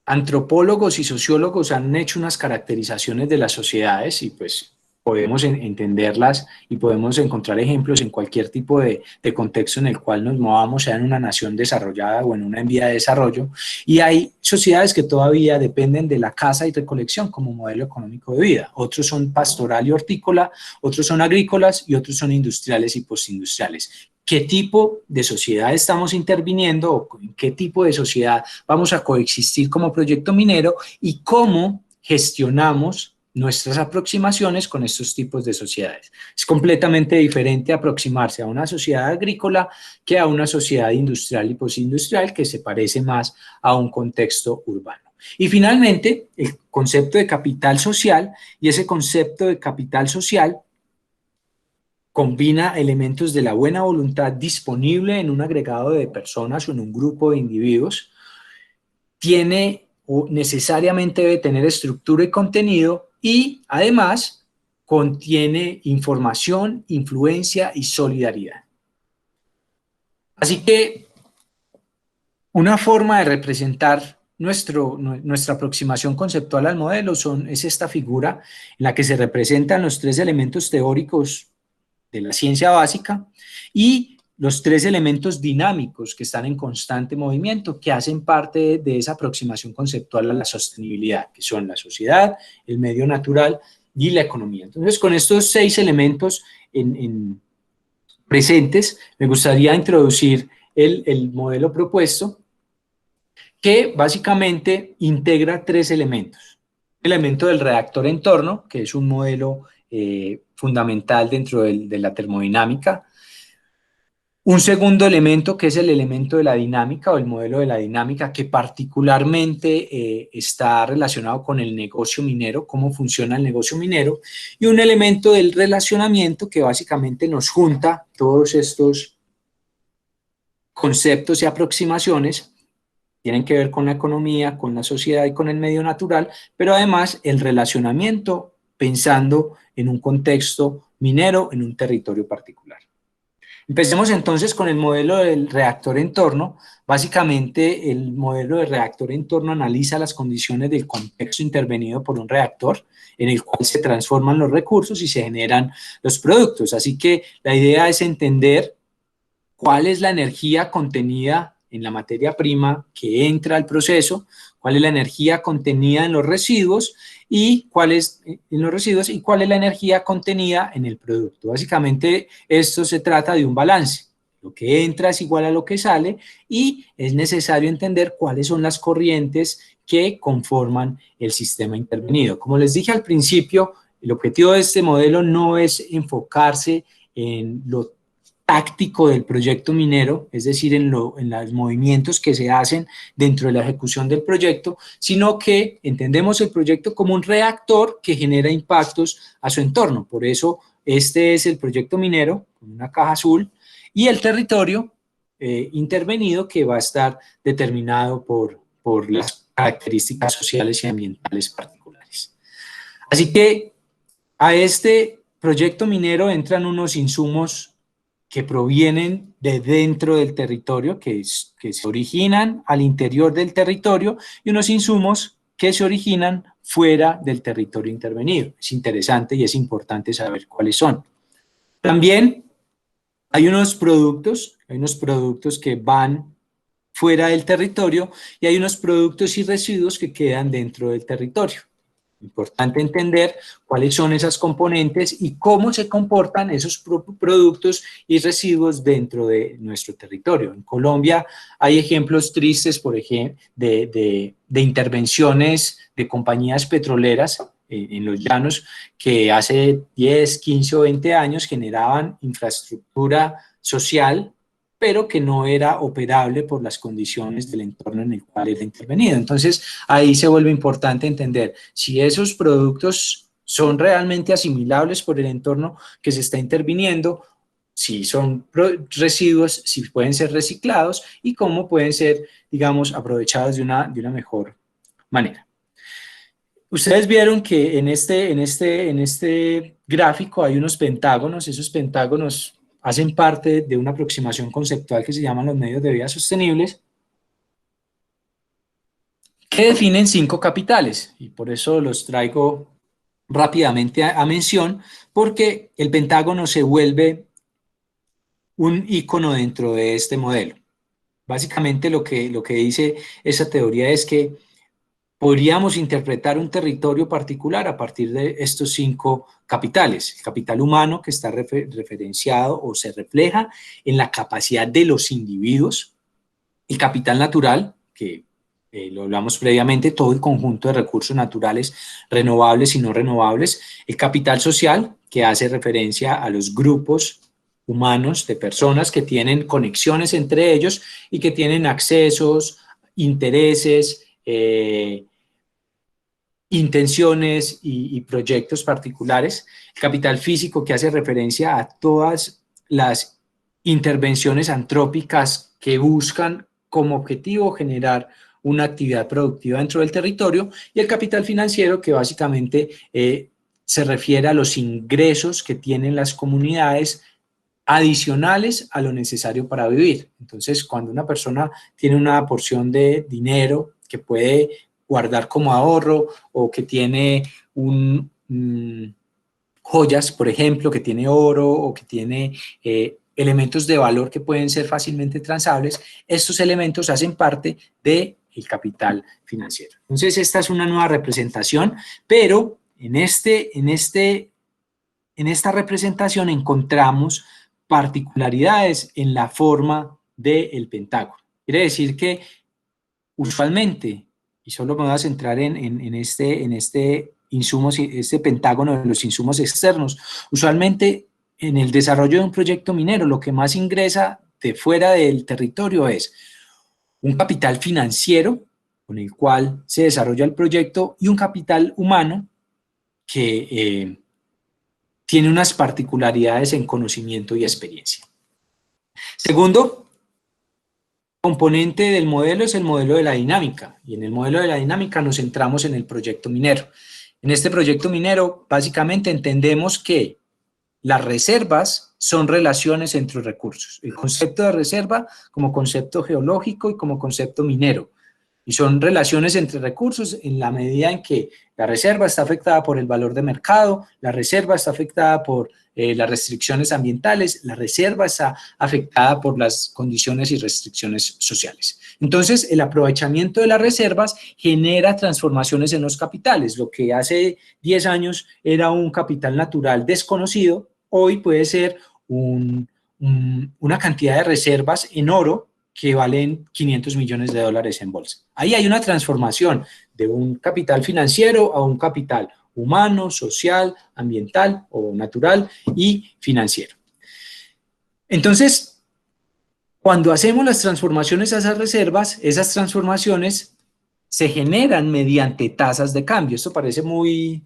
antropólogos y sociólogos han hecho unas caracterizaciones de las sociedades y pues podemos entenderlas y podemos encontrar ejemplos en cualquier tipo de contexto en el cual nos movamos, sea en una nación desarrollada o en una en vía de desarrollo, y hay sociedades que todavía dependen de la caza y recolección como modelo económico de vida. Otros son pastoral y hortícola, otros son agrícolas y otros son industriales y postindustriales. ¿Qué tipo de sociedad estamos interviniendo o en qué tipo de sociedad vamos a coexistir como proyecto minero y cómo gestionamos nuestras aproximaciones con estos tipos de sociedades? Es completamente diferente aproximarse a una sociedad agrícola que a una sociedad industrial y postindustrial que se parece más a un contexto urbano. Y finalmente, el concepto de capital social, y ese concepto de capital social combina elementos de la buena voluntad disponible en un agregado de personas o en un grupo de individuos, tiene o necesariamente debe tener estructura y contenido y además contiene información, influencia y solidaridad. Así que una forma de representar nuestra aproximación conceptual al modelo es esta figura en la que se representan los tres elementos teóricos de la ciencia básica y los tres elementos dinámicos que están en constante movimiento, que hacen parte de esa aproximación conceptual a la sostenibilidad, que son la sociedad, el medio natural y la economía. Entonces, con estos 6 elementos presentes, me gustaría introducir el modelo propuesto, que básicamente integra 3 elementos. El elemento del reactor entorno, que es un modelo fundamental dentro de la termodinámica. Un segundo elemento, que es el elemento de la dinámica o el modelo de la dinámica, que particularmente está relacionado con el negocio minero, cómo funciona el negocio minero. Y un elemento del relacionamiento que básicamente nos junta todos estos conceptos y aproximaciones. Tienen que ver con la economía, con la sociedad y con el medio natural, pero además el relacionamiento pensando en un contexto minero, en un territorio particular. Empecemos entonces con el modelo del reactor entorno. Básicamente el modelo del reactor entorno analiza las condiciones del contexto intervenido por un reactor en el cual se transforman los recursos y se generan los productos. Así que la idea es entender cuál es la energía contenida en la materia prima que entra al proceso, cuál es la energía contenida en los residuos y cuál es la energía contenida en el producto. Básicamente esto se trata de un balance. Lo que entra es igual a lo que sale y es necesario entender cuáles son las corrientes que conforman el sistema intervenido. Como les dije al principio, el objetivo de este modelo no es enfocarse en lo táctico del proyecto minero, es decir, en los movimientos que se hacen dentro de la ejecución del proyecto, sino que entendemos el proyecto como un reactor que genera impactos a su entorno. Por eso este es el proyecto minero, con una caja azul, y el territorio intervenido que va a estar determinado por las características sociales y ambientales particulares. Así que a este proyecto minero entran unos insumos que provienen de dentro del territorio, que se originan al interior del territorio, y unos insumos que se originan fuera del territorio intervenido. Es interesante y es importante saber cuáles son. También hay unos productos que van fuera del territorio y hay unos productos y residuos que quedan dentro del territorio. Importante entender cuáles son esas componentes y cómo se comportan esos productos y residuos dentro de nuestro territorio. En Colombia hay ejemplos tristes, por ejemplo, de intervenciones de compañías petroleras en los llanos que hace 10, 15 o 20 años generaban infraestructura social, pero que no era operable por las condiciones del entorno en el cual era intervenido. Entonces, ahí se vuelve importante entender si esos productos son realmente asimilables por el entorno que se está interviniendo, si son residuos, si pueden ser reciclados y cómo pueden ser, digamos, aprovechados de una mejor manera. Ustedes vieron que en este gráfico hay unos pentágonos. Esos pentágonos hacen parte de una aproximación conceptual que se llaman los medios de vida sostenibles, que definen 5 capitales, y por eso los traigo rápidamente a mención, porque el pentágono se vuelve un icono dentro de este modelo. Básicamente lo que dice esa teoría es que podríamos interpretar un territorio particular a partir de estos 5 capitales. El capital humano, que está referenciado o se refleja en la capacidad de los individuos. El capital natural, que lo hablamos previamente, todo el conjunto de recursos naturales renovables y no renovables. El capital social, que hace referencia a los grupos humanos de personas que tienen conexiones entre ellos y que tienen accesos, intereses, intenciones y proyectos particulares. El capital físico, que hace referencia a todas las intervenciones antrópicas que buscan como objetivo generar una actividad productiva dentro del territorio, y el capital financiero, que básicamente se refiere a los ingresos que tienen las comunidades adicionales a lo necesario para vivir. Entonces, cuando una persona tiene una porción de dinero que puede guardar como ahorro, o que tiene joyas, por ejemplo, que tiene oro, o que tiene elementos de valor que pueden ser fácilmente transables, estos elementos hacen parte del capital financiero. Entonces, esta es una nueva representación, pero en esta representación encontramos particularidades en la forma del pentágono. Quiere decir que usualmente, y solo me voy a centrar en este pentágono de los insumos externos, usualmente en el desarrollo de un proyecto minero, lo que más ingresa de fuera del territorio es un capital financiero con el cual se desarrolla el proyecto y un capital humano que tiene unas particularidades en conocimiento y experiencia. Segundo componente del modelo es el modelo de la dinámica, y en el modelo de la dinámica nos centramos en el proyecto minero. En este proyecto minero, básicamente entendemos que las reservas son relaciones entre recursos. El concepto de reserva como concepto geológico y como concepto minero. Y son relaciones entre recursos en la medida en que la reserva está afectada por el valor de mercado, la reserva está afectada por las restricciones ambientales, la reserva está afectada por las condiciones y restricciones sociales. Entonces, el aprovechamiento de las reservas genera transformaciones en los capitales. Lo que hace 10 años era un capital natural desconocido, hoy puede ser una cantidad de reservas en oro que valen $500 millones en bolsa. Ahí hay una transformación de un capital financiero a un capital humano, social, ambiental o natural y financiero. Entonces, cuando hacemos las transformaciones a esas reservas, esas transformaciones se generan mediante tasas de cambio. Esto parece muy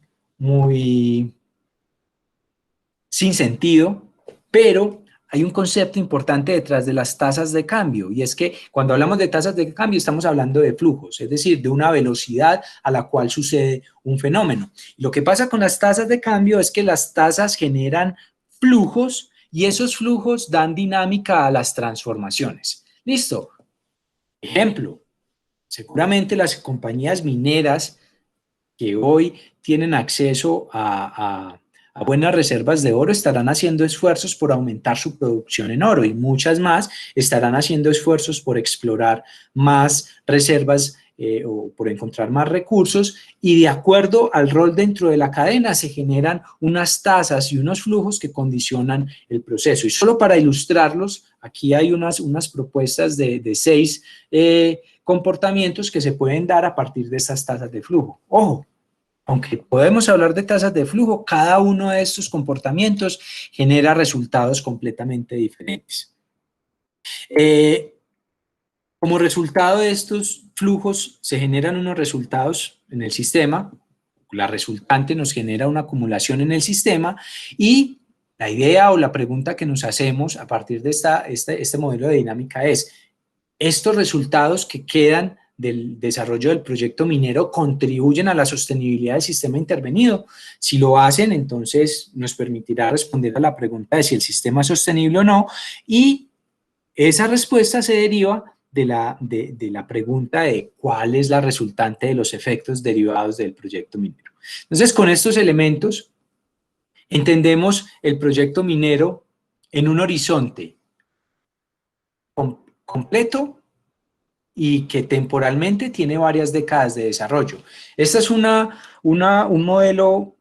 sin sentido, pero hay un concepto importante detrás de las tasas de cambio, y es que cuando hablamos de tasas de cambio estamos hablando de flujos, es decir, de una velocidad a la cual sucede un fenómeno. Y lo que pasa con las tasas de cambio es que las tasas generan flujos y esos flujos dan dinámica a las transformaciones. ¿Listo? Ejemplo, seguramente las compañías mineras que hoy tienen acceso a buenas reservas de oro estarán haciendo esfuerzos por aumentar su producción en oro, y muchas más estarán haciendo esfuerzos por explorar más reservas o por encontrar más recursos, y de acuerdo al rol dentro de la cadena se generan unas tasas y unos flujos que condicionan el proceso. Y solo para ilustrarlos, aquí hay unas propuestas de 6 comportamientos que se pueden dar a partir de estas tasas de flujo. Ojo, aunque podemos hablar de tasas de flujo, cada uno de estos comportamientos genera resultados completamente diferentes. Como resultado de estos flujos se generan unos resultados en el sistema, la resultante nos genera una acumulación en el sistema y la idea o la pregunta que nos hacemos a partir de este modelo de dinámica es, ¿estos resultados que quedan del desarrollo del proyecto minero contribuyen a la sostenibilidad del sistema intervenido? Si lo hacen, entonces nos permitirá responder a la pregunta de si el sistema es sostenible o no, y esa respuesta se deriva de la pregunta de cuál es la resultante de los efectos derivados del proyecto minero. Entonces, con estos elementos, entendemos el proyecto minero en un horizonte completo y que temporalmente tiene varias décadas de desarrollo. Este es un modelo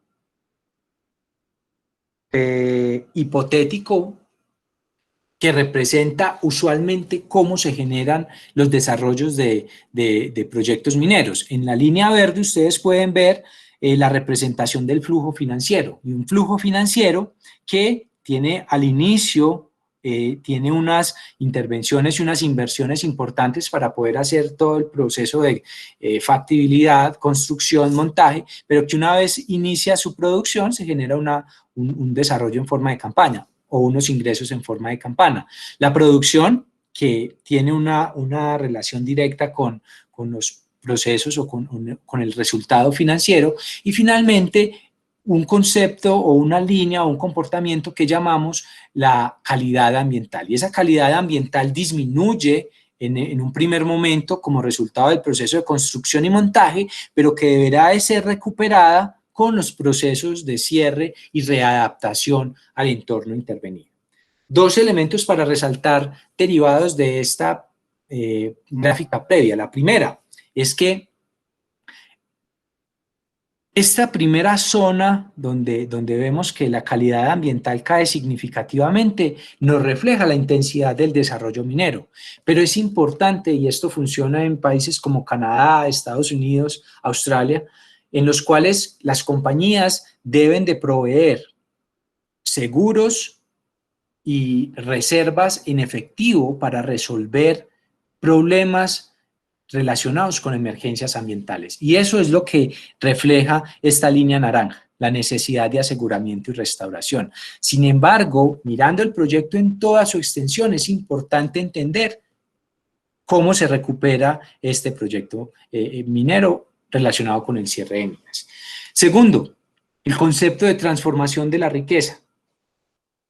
hipotético que representa usualmente cómo se generan los desarrollos de proyectos mineros. En la línea verde ustedes pueden ver la representación del flujo financiero, y un flujo financiero que tiene al inicio, tiene unas intervenciones y unas inversiones importantes para poder hacer todo el proceso de factibilidad, construcción, montaje, pero que una vez inicia su producción se genera un desarrollo en forma de campaña, o unos ingresos en forma de campana. La producción, que tiene una relación directa con los procesos o con el resultado financiero, y finalmente un concepto o una línea o un comportamiento que llamamos la calidad ambiental. Y esa calidad ambiental disminuye en un primer momento como resultado del proceso de construcción y montaje, pero que deberá de ser recuperada con los procesos de cierre y readaptación al entorno intervenido. Dos elementos para resaltar derivados de esta gráfica previa. La primera es que esta primera zona donde vemos que la calidad ambiental cae significativamente nos refleja la intensidad del desarrollo minero, pero es importante, y esto funciona en países como Canadá, Estados Unidos, Australia, en los cuales las compañías deben de proveer seguros y reservas en efectivo para resolver problemas relacionados con emergencias ambientales. Y eso es lo que refleja esta línea naranja, la necesidad de aseguramiento y restauración. Sin embargo, mirando el proyecto en toda su extensión, es importante entender cómo se recupera este proyecto minero relacionado con el cierre de minas. Segundo, el concepto de transformación de la riqueza.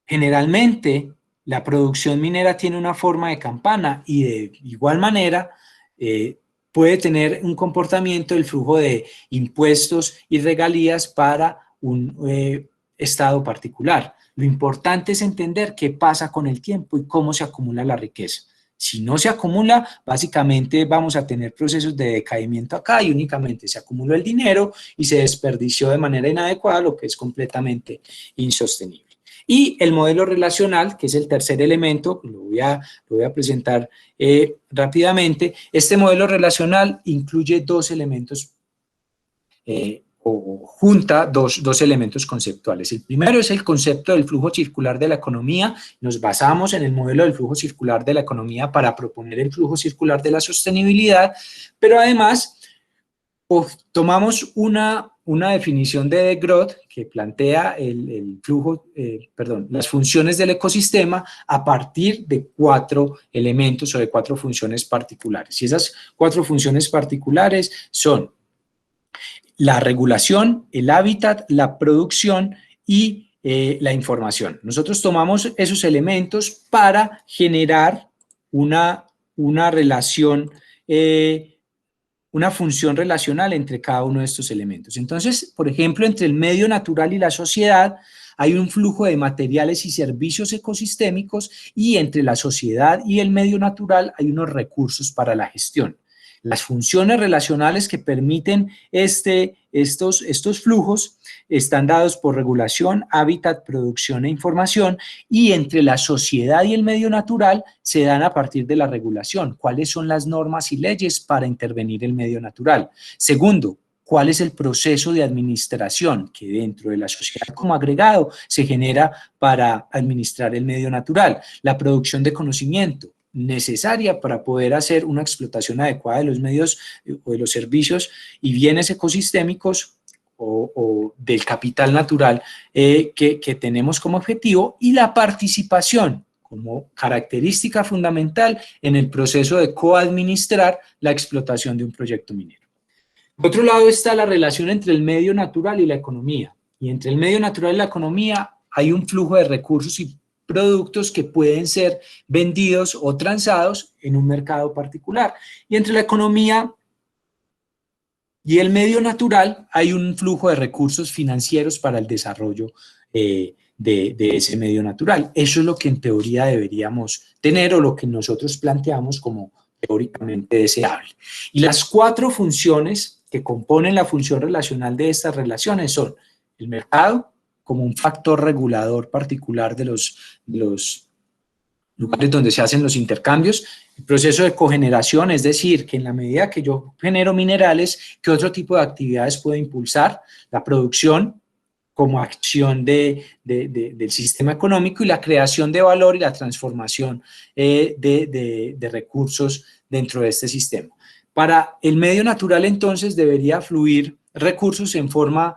Generalmente, la producción minera tiene una forma de campana y de igual manera puede tener un comportamiento del flujo de impuestos y regalías para un estado particular. Lo importante es entender qué pasa con el tiempo y cómo se acumula la riqueza. Si no se acumula, básicamente vamos a tener procesos de decaimiento acá y únicamente se acumuló el dinero y se desperdició de manera inadecuada, lo que es completamente insostenible. Y el modelo relacional, que es el tercer elemento, lo voy a presentar rápidamente. Este modelo relacional incluye dos elementos o junta dos elementos conceptuales. El primero es el concepto del flujo circular de la economía. Nos basamos en el modelo del flujo circular de la economía para proponer el flujo circular de la sostenibilidad, pero además tomamos una definición de de Groot que plantea el flujo, las funciones del ecosistema a partir de 4 elementos o de 4 funciones particulares. Y esas 4 funciones particulares son la regulación, el hábitat, la producción y la información. Nosotros tomamos esos elementos para generar una relación, una función relacional entre cada uno de estos elementos. Entonces, por ejemplo, entre el medio natural y la sociedad hay un flujo de materiales y servicios ecosistémicos, y entre la sociedad y el medio natural hay unos recursos para la gestión. Las funciones relacionales que permiten estos flujos están dados por regulación, hábitat, producción e información, y entre la sociedad y el medio natural se dan a partir de la regulación. ¿Cuáles son las normas y leyes para intervenir el medio natural? Segundo, cuál es el proceso de administración que dentro de la sociedad como agregado se genera para administrar el medio natural, la producción de conocimiento necesaria para poder hacer una explotación adecuada de los medios o de los servicios y bienes ecosistémicos o del capital natural que tenemos como objetivo, y la participación como característica fundamental en el proceso de coadministrar la explotación de un proyecto minero. Por otro lado está la relación entre el medio natural y la economía, y entre el medio natural y la economía hay un flujo de recursos y productos que pueden ser vendidos o transados en un mercado particular, y entre la economía y el medio natural hay un flujo de recursos financieros para el desarrollo de ese medio natural. Eso es lo que en teoría deberíamos tener, o lo que nosotros planteamos como teóricamente deseable. Y las 4 funciones que componen la función relacional de estas relaciones son el mercado como un factor regulador particular de los lugares donde se hacen los intercambios, el proceso de cogeneración, es decir, que en la medida que yo genero minerales, ¿qué otro tipo de actividades puedo impulsar? La producción como acción del sistema económico, y la creación de valor y la transformación de recursos dentro de este sistema. Para el medio natural, entonces, debería fluir recursos en forma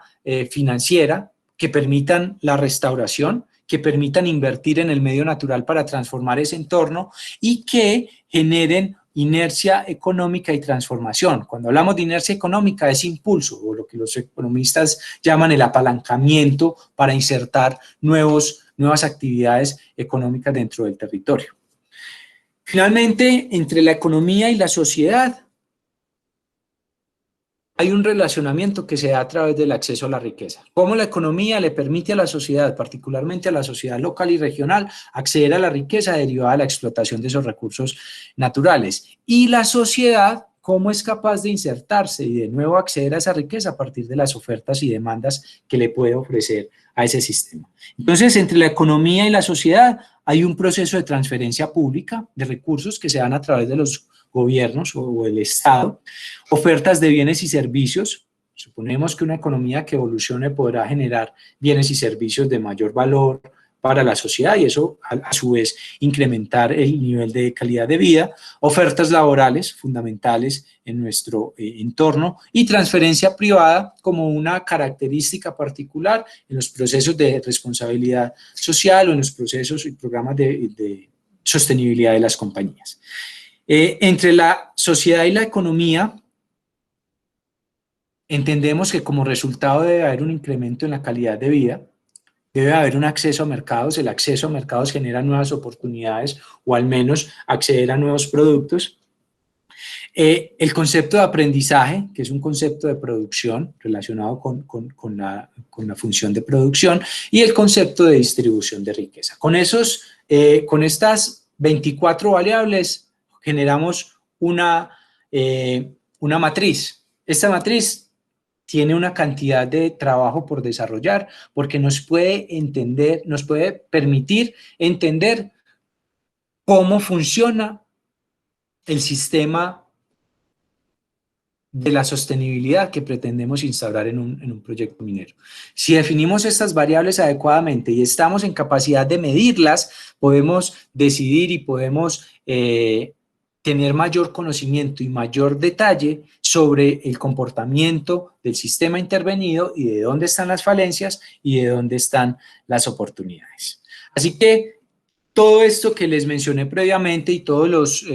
financiera que permitan la restauración, que permitan invertir en el medio natural para transformar ese entorno y que generen inercia económica y transformación. Cuando hablamos de inercia económica es impulso, o lo que los economistas llaman el apalancamiento para insertar nuevas actividades económicas dentro del territorio. Finalmente, entre la economía y la sociedad hay un relacionamiento que se da a través del acceso a la riqueza. Cómo la economía le permite a la sociedad, particularmente a la sociedad local y regional, acceder a la riqueza derivada de la explotación de esos recursos naturales. Y la sociedad, cómo es capaz de insertarse y de nuevo acceder a esa riqueza a partir de las ofertas y demandas que le puede ofrecer a ese sistema. Entonces, entre la economía y la sociedad hay un proceso de transferencia pública de recursos que se dan a través de los gobiernos o el Estado, ofertas de bienes y servicios. Suponemos que una economía que evolucione podrá generar bienes y servicios de mayor valor para la sociedad y eso a su vez incrementar el nivel de calidad de vida, ofertas laborales fundamentales en nuestro entorno y transferencia privada como una característica particular en los procesos de responsabilidad social o en los procesos y programas de sostenibilidad de las compañías. Entre la sociedad y la economía, entendemos que como resultado debe haber un incremento en la calidad de vida, debe haber un acceso a mercados, el acceso a mercados genera nuevas oportunidades o al menos acceder a nuevos productos. El concepto de aprendizaje, que es un concepto de producción relacionado con la función de producción, y el concepto de distribución de riqueza. Con estas 24 variables generamos una matriz. Esta matriz tiene una cantidad de trabajo por desarrollar porque nos puede permitir entender cómo funciona el sistema de la sostenibilidad que pretendemos instaurar en un proyecto minero. Si definimos estas variables adecuadamente y estamos en capacidad de medirlas, podemos decidir y podemos tener mayor conocimiento y mayor detalle sobre el comportamiento del sistema intervenido y de dónde están las falencias y de dónde están las oportunidades. Así que todo esto que les mencioné previamente y todos los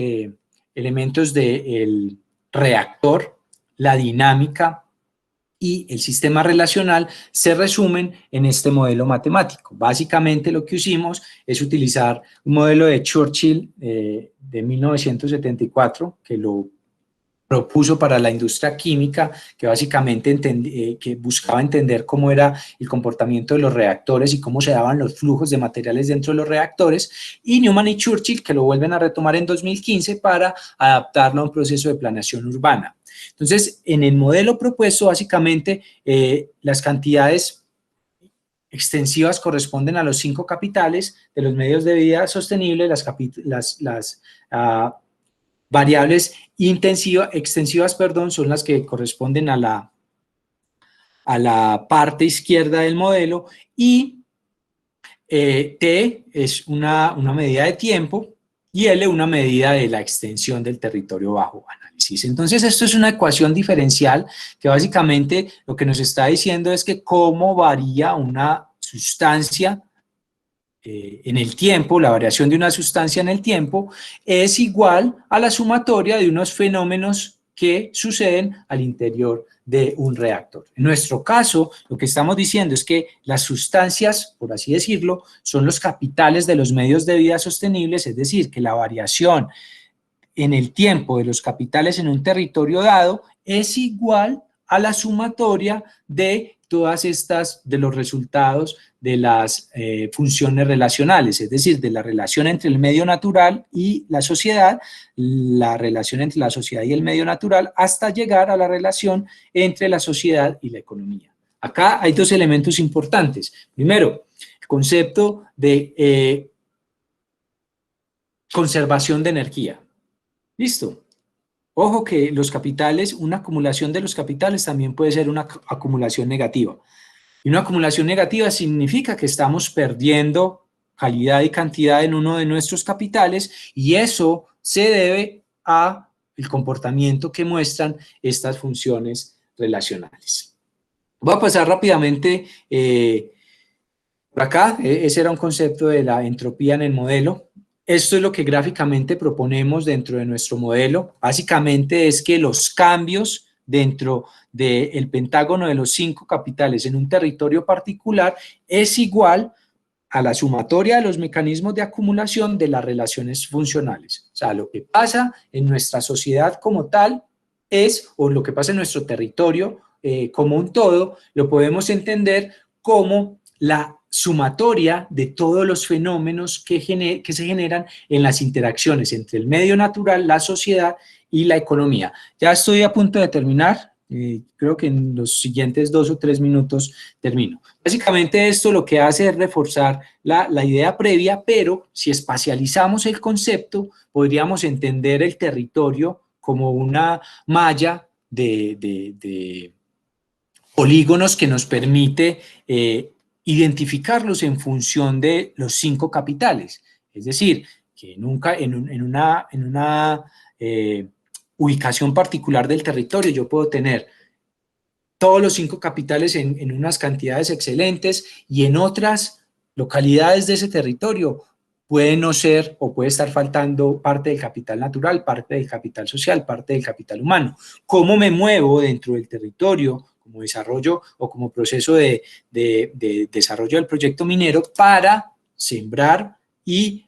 elementos del reactor, la dinámica y el sistema relacional se resumen en este modelo matemático. Básicamente lo que hicimos es utilizar un modelo de Churchill de 1974 que lo propuso para la industria química, que básicamente que buscaba entender cómo era el comportamiento de los reactores y cómo se daban los flujos de materiales dentro de los reactores, y Newman y Churchill, que lo vuelven a retomar en 2015 para adaptarlo a un proceso de planeación urbana. Entonces, en el modelo propuesto, básicamente, las cantidades extensivas corresponden a los 5 capitales de los medios de vida sostenible, las variables extensivas, son las que corresponden a la a la parte izquierda del modelo, y T es una medida de tiempo y L una medida de la extensión del territorio bajo análisis. Entonces, esto es una ecuación diferencial que básicamente lo que nos está diciendo es que cómo varía una sustancia en el tiempo, la variación de una sustancia en el tiempo es igual a la sumatoria de unos fenómenos que suceden al interior de un reactor. En nuestro caso, lo que estamos diciendo es que las sustancias, por así decirlo, son los capitales de los medios de vida sostenibles, es decir, que la variación en el tiempo de los capitales en un territorio dado es igual a la sumatoria de todas estas, de los resultados de las funciones relacionales, es decir, de la relación entre el medio natural y la sociedad, la relación entre la sociedad y el medio natural, hasta llegar a la relación entre la sociedad y la economía. Acá hay dos elementos importantes. Primero, el concepto de conservación de energía. ¿Listo? Ojo que los capitales, una acumulación de los capitales también puede ser una acumulación negativa. Y una acumulación negativa significa que estamos perdiendo calidad y cantidad en uno de nuestros capitales, y eso se debe a el comportamiento que muestran estas funciones relacionales. Voy a pasar rápidamente por acá. Ese era un concepto de la entropía en el modelo. Esto es lo que gráficamente proponemos dentro de nuestro modelo. Básicamente es que los cambios dentro del pentágono de los 5 capitales en un territorio particular es igual a la sumatoria de los mecanismos de acumulación de las relaciones funcionales. O sea, lo que pasa en nuestra sociedad como tal es, o lo que pasa en nuestro territorio como un todo, lo podemos entender como la sumatoria de todos los fenómenos que se generan en las interacciones entre el medio natural, la sociedad y la economía. Ya estoy a punto de terminar, creo que en los siguientes 2 o 3 minutos termino. Básicamente esto lo que hace es reforzar la idea previa, pero si espacializamos el concepto, podríamos entender el territorio como una malla de polígonos que nos permite identificarlos en función de los 5 capitales. Es decir, que nunca en una ubicación particular del territorio yo puedo tener todos los 5 capitales en unas cantidades excelentes, y en otras localidades de ese territorio puede no ser o puede estar faltando parte del capital natural, parte del capital social, parte del capital humano. ¿Cómo me muevo dentro del territorio como desarrollo o como proceso de desarrollo del proyecto minero para sembrar y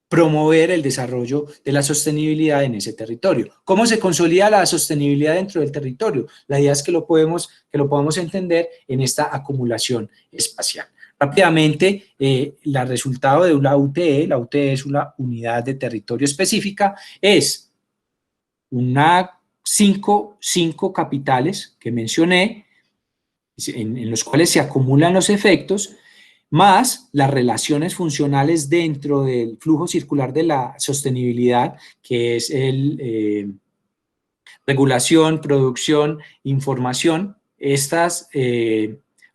promover el desarrollo de la sostenibilidad en ese territorio? ¿Cómo se consolida la sostenibilidad dentro del territorio? La idea es que lo podamos entender en esta acumulación espacial. Rápidamente, el resultado de la UTE es una unidad de territorio específica, es una 5 capitales que mencioné, en los cuales se acumulan los efectos, más las relaciones funcionales dentro del flujo circular de la sostenibilidad, que es regulación, producción, información. Estas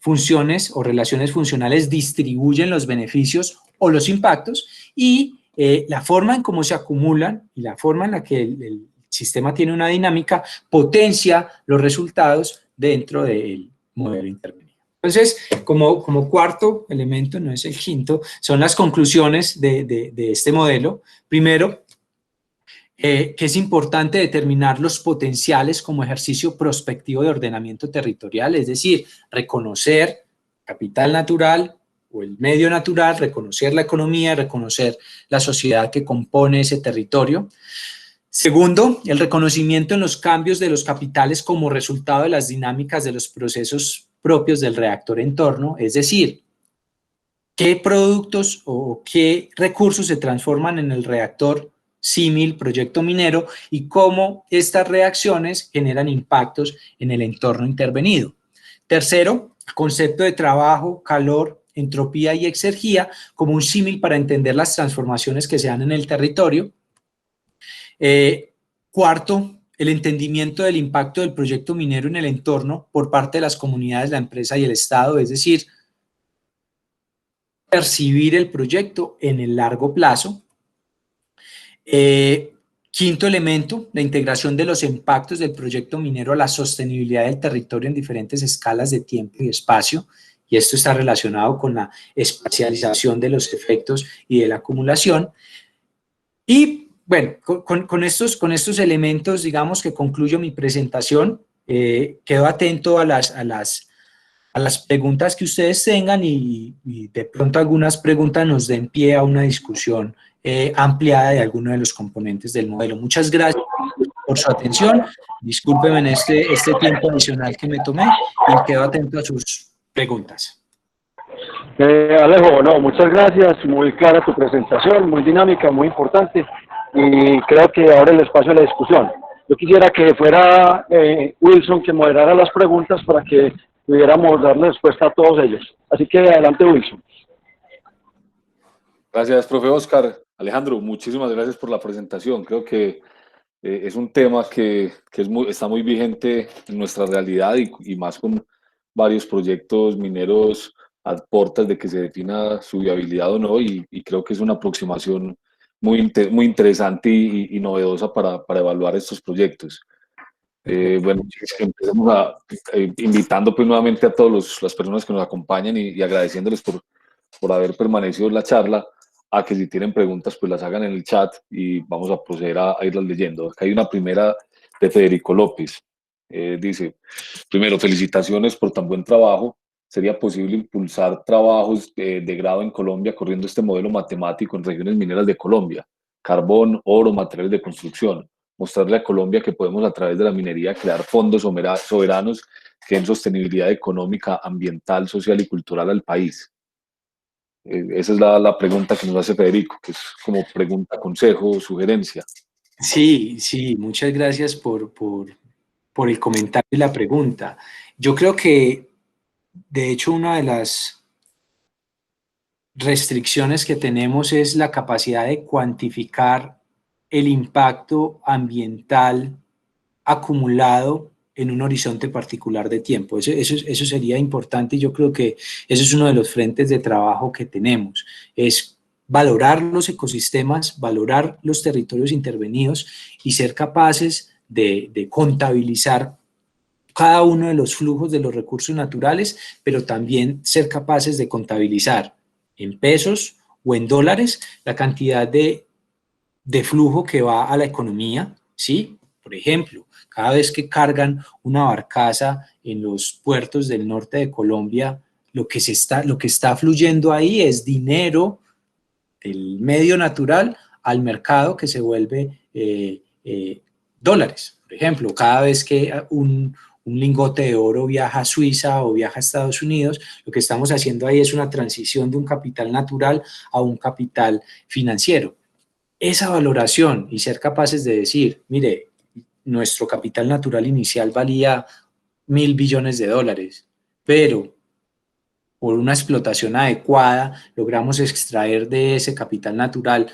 funciones o relaciones funcionales distribuyen los beneficios o los impactos, y la forma en cómo se acumulan y la forma en la que el sistema tiene una dinámica potencia los resultados dentro del modelo intervenido. Entonces, como cuarto elemento, no es el quinto, son las conclusiones de este modelo. Primero, que es importante determinar los potenciales como ejercicio prospectivo de ordenamiento territorial, es decir, reconocer capital natural o el medio natural, reconocer la economía, reconocer la sociedad que compone ese territorio. Segundo, el reconocimiento en los cambios de los capitales como resultado de las dinámicas de los procesos propios del reactor entorno, es decir, qué productos o qué recursos se transforman en el reactor símil proyecto minero y cómo estas reacciones generan impactos en el entorno intervenido. Tercero, el concepto de trabajo, calor, entropía y exergía como un símil para entender las transformaciones que se dan en el territorio. Cuarto, el entendimiento del impacto del proyecto minero en el entorno por parte de las comunidades, la empresa y el Estado, es decir, percibir el proyecto en el largo plazo. Quinto elemento, la integración de los impactos del proyecto minero a la sostenibilidad del territorio en diferentes escalas de tiempo y espacio, y esto está relacionado con la espacialización de los efectos y de la acumulación. Y bueno, con estos elementos, digamos que concluyo mi presentación. Quedo atento a las preguntas que ustedes tengan y de pronto algunas preguntas nos den pie a una discusión ampliada de alguno de los componentes del modelo. Muchas gracias por su atención. Discúlpenme en este tiempo adicional que me tomé y quedo atento a sus preguntas. Alejo, no, muchas gracias, muy clara tu presentación, muy dinámica, muy importante, y creo que abre el espacio a la discusión. Yo quisiera que fuera Wilson que moderara las preguntas para que pudiéramos darle respuesta a todos ellos. Así que adelante, Wilson. Gracias, profe Oscar. Alejandro, muchísimas gracias por la presentación. Creo que es un tema que está muy vigente en nuestra realidad y más con varios proyectos mineros a puertas de que se defina su viabilidad o no, y creo que es una aproximación muy interesante y novedosa para evaluar estos proyectos. Bueno, empecemos invitando pues nuevamente a todas las personas que nos acompañan y agradeciéndoles por haber permanecido en la charla, a que si tienen preguntas pues las hagan en el chat y vamos a proceder a irlas leyendo. Acá hay una primera de Federico López. Dice, primero, felicitaciones por tan buen trabajo. ¿Sería posible impulsar trabajos de grado en Colombia corriendo este modelo matemático en regiones mineras de Colombia? Carbón, oro, materiales de construcción. Mostrarle a Colombia que podemos a través de la minería crear fondos soberanos que den sostenibilidad económica, ambiental, social y cultural al país. Esa es la pregunta que nos hace Federico, que es como pregunta, consejo, sugerencia. Sí, sí, muchas gracias por el comentario y la pregunta. Yo creo que, de hecho, una de las restricciones que tenemos es la capacidad de cuantificar el impacto ambiental acumulado en un horizonte particular de tiempo. Eso sería importante y yo creo que eso es uno de los frentes de trabajo que tenemos, es valorar los ecosistemas, valorar los territorios intervenidos y ser capaces de contabilizar cada uno de los flujos de los recursos naturales, pero también ser capaces de contabilizar en pesos o en dólares la cantidad de flujo que va a la economía, ¿sí? Por ejemplo, cada vez que cargan una barcaza en los puertos del norte de Colombia, lo que está fluyendo ahí es dinero del medio natural al mercado que se vuelve dólares. Por ejemplo, cada vez que un lingote de oro viaja a Suiza o viaja a Estados Unidos, lo que estamos haciendo ahí es una transición de un capital natural a un capital financiero. Esa valoración y ser capaces de decir, mire, nuestro capital natural inicial valía 1.000 billones de dólares, pero por una explotación adecuada logramos extraer de ese capital natural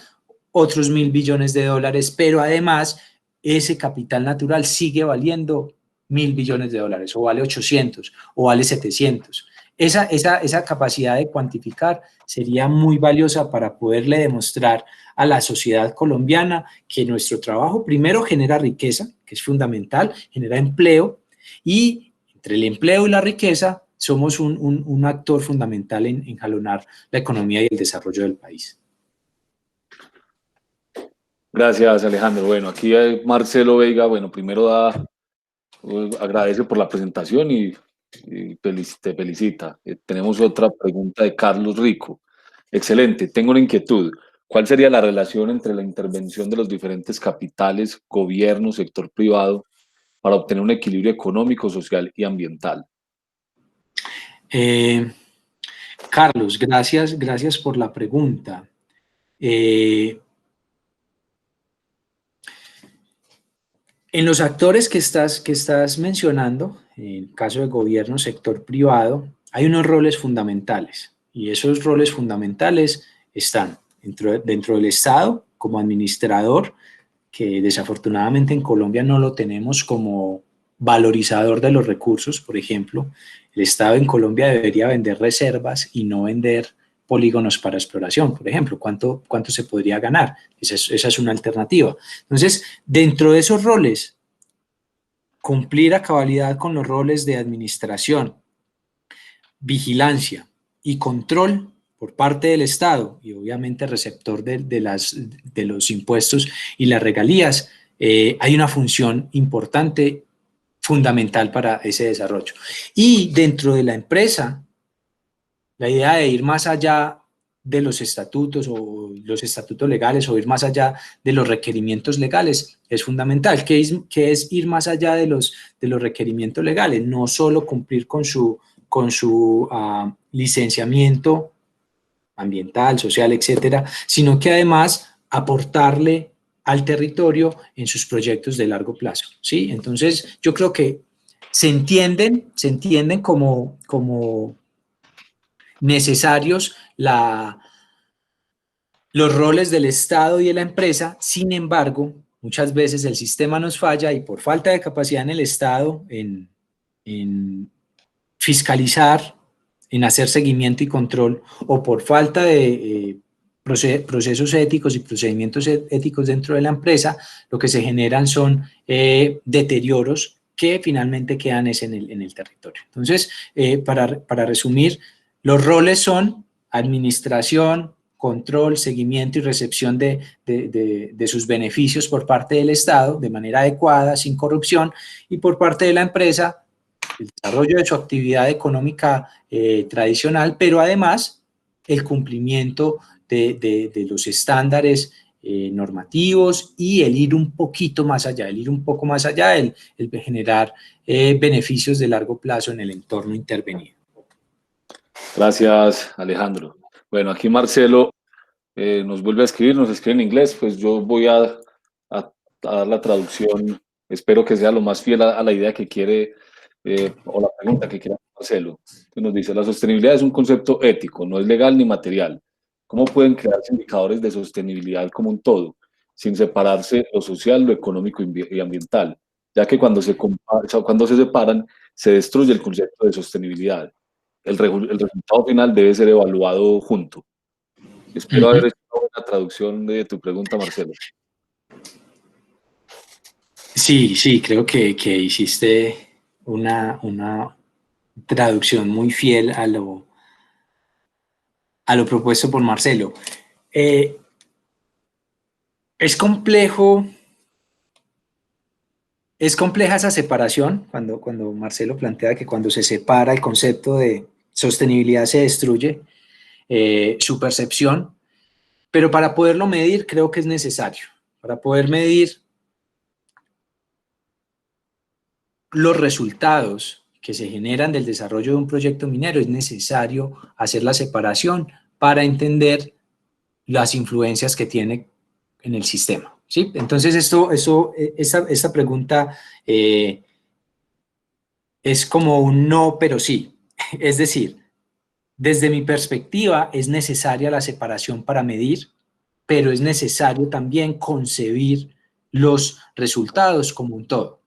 otros 1.000 billones de dólares, pero además ese capital natural sigue valiendo 1.000 billones de dólares, o vale 800, o vale 700. Esa capacidad de cuantificar sería muy valiosa para poderle demostrar a la sociedad colombiana que nuestro trabajo primero genera riqueza, que es fundamental, genera empleo, y entre el empleo y la riqueza somos un actor fundamental en jalonar la economía y el desarrollo del país. Gracias, Alejandro. Bueno, aquí Marcelo Veiga, bueno, primero agradece por la presentación y te felicita. Tenemos otra pregunta de Carlos Rico. Excelente, tengo una inquietud. ¿Cuál sería la relación entre la intervención de los diferentes capitales, gobierno, sector privado, para obtener un equilibrio económico, social y ambiental? Carlos, gracias por la pregunta. En los actores que estás mencionando, en el caso de gobierno, sector privado, hay unos roles fundamentales, y esos roles fundamentales están dentro del Estado como administrador que desafortunadamente en Colombia no lo tenemos como valorizador de los recursos. Por ejemplo, el Estado en Colombia debería vender reservas y no vender polígonos para exploración, por ejemplo. ¿Cuánto se podría ganar? Esa es una alternativa. Entonces, dentro de esos roles, cumplir a cabalidad con los roles de administración, vigilancia y control por parte del Estado y obviamente receptor de los impuestos y las regalías, hay una función importante, fundamental para ese desarrollo. Y dentro de la empresa, la idea de ir más allá de los estatutos o los estatutos legales o ir más allá de los requerimientos legales es fundamental. ¿Qué es ir más allá de los requerimientos legales? No solo cumplir con su licenciamiento ambiental, social, etcétera, sino que además aportarle al territorio en sus proyectos de largo plazo, ¿sí? Entonces, yo creo que se entienden como necesarios los roles del Estado y de la empresa. Sin embargo, muchas veces el sistema nos falla y por falta de capacidad en el Estado en fiscalizar, en hacer seguimiento y control, o por falta de procesos éticos y procedimientos éticos dentro de la empresa, lo que se generan son deterioros que finalmente quedan en el territorio. Entonces, para resumir, los roles son administración, control, seguimiento y recepción de sus beneficios por parte del Estado de manera adecuada, sin corrupción, y por parte de la empresa, el desarrollo de su actividad económica tradicional, pero además el cumplimiento de los estándares normativos y el ir un poquito más allá, el generar beneficios de largo plazo en el entorno intervenido. Gracias, Alejandro. Bueno, aquí Marcelo nos vuelve a escribir, nos escribe en inglés, pues yo voy a dar la traducción, espero que sea lo más fiel a la idea que quiere o la pregunta que quiere Marcelo. Entonces nos dice, la sostenibilidad es un concepto ético, no es legal ni material. ¿Cómo pueden crearse indicadores de sostenibilidad como un todo, sin separarse lo social, lo económico y ambiental? Ya que cuando se separan, se destruye el concepto de sostenibilidad. El resultado final debe ser evaluado junto. Espero haber hecho una buena traducción de tu pregunta, Marcelo. Sí, creo que hiciste una traducción muy fiel a lo propuesto por Marcelo. Es compleja esa separación cuando Marcelo plantea que cuando se separa el concepto de sostenibilidad se destruye su percepción, pero para poderlo medir creo que es necesario. Para poder medir los resultados que se generan del desarrollo de un proyecto minero es necesario hacer la separación para entender las influencias que tiene en el sistema, ¿sí? Entonces, esta pregunta es como un no, pero sí. Es decir, desde mi perspectiva es necesaria la separación para medir, pero es necesario también concebir los resultados como un todo.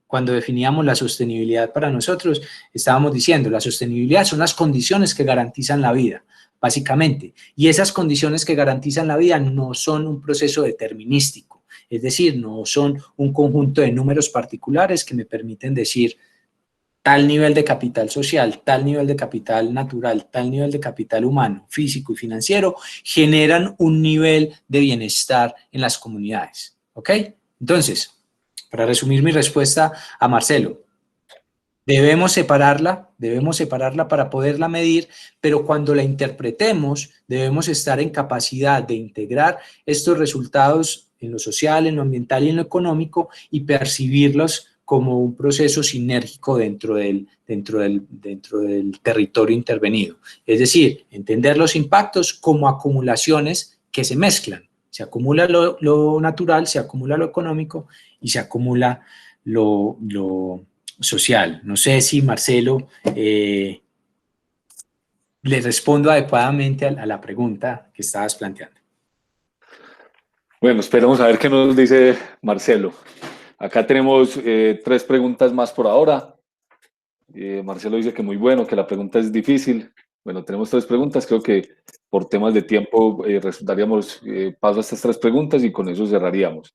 Cuando definíamos la sostenibilidad para nosotros, estábamos diciendo, la sostenibilidad son las condiciones que garantizan la vida, básicamente. Y esas condiciones que garantizan la vida no son un proceso determinístico, es decir, no son un conjunto de números particulares que me permiten decir tal nivel de capital social, tal nivel de capital natural, tal nivel de capital humano, físico y financiero, generan un nivel de bienestar en las comunidades. ¿Ok? Entonces, para resumir mi respuesta a Marcelo, debemos separarla para poderla medir, pero cuando la interpretemos, debemos estar en capacidad de integrar estos resultados en lo social, en lo ambiental y en lo económico y percibirlos como un proceso sinérgico dentro del territorio intervenido. Es decir, entender los impactos como acumulaciones que se mezclan. Se acumula lo natural, se acumula lo económico y se acumula lo social. No sé si Marcelo le respondo adecuadamente a la pregunta que estabas planteando. Bueno, esperemos a ver qué nos dice Marcelo. Acá tenemos 3 preguntas más por ahora. Marcelo dice que muy bueno, que la pregunta es difícil. Bueno, tenemos 3 preguntas. Creo que por temas de tiempo daríamos paso a estas 3 preguntas y con eso cerraríamos.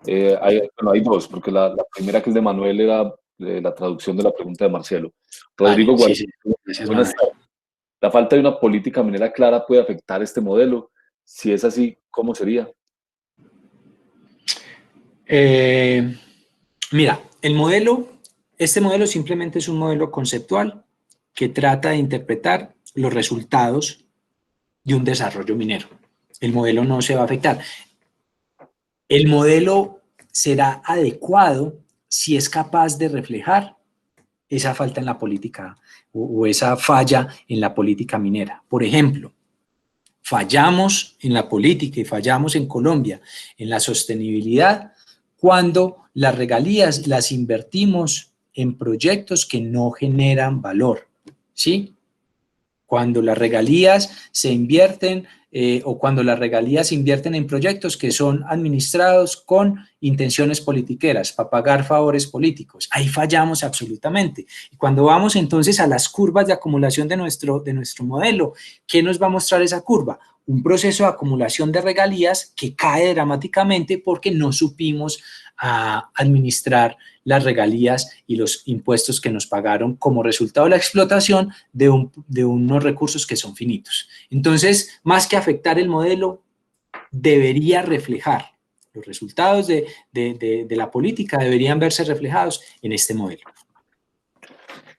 Hay 2, porque la primera, que es de Manuel, era la traducción de la pregunta de Marcelo. Rodrigo Vale, sí, Guardia, sí. Gracias, buenas Manuel. tardes. ¿La falta de una política minera clara puede afectar este modelo? Si es así, ¿cómo sería? Mira, este modelo simplemente es un modelo conceptual que trata de interpretar los resultados de un desarrollo minero. El modelo no se va a afectar. El modelo será adecuado si es capaz de reflejar esa falta en la política o esa falla en la política minera. Por ejemplo, fallamos en la política y fallamos en Colombia en la sostenibilidad cuando las regalías las invertimos en proyectos que no generan valor, ¿sí? Cuando las regalías se invierten o cuando las regalías se invierten en proyectos que son administrados con intenciones politiqueras, para pagar favores políticos. Ahí fallamos absolutamente. Y cuando vamos entonces a las curvas de acumulación de nuestro modelo, ¿qué nos va a mostrar esa curva? Un proceso de acumulación de regalías que cae dramáticamente porque no supimos administrar las regalías y los impuestos que nos pagaron como resultado de la explotación de unos recursos que son finitos. Entonces, más que afectar el modelo, debería reflejar los resultados de la política, deberían verse reflejados en este modelo.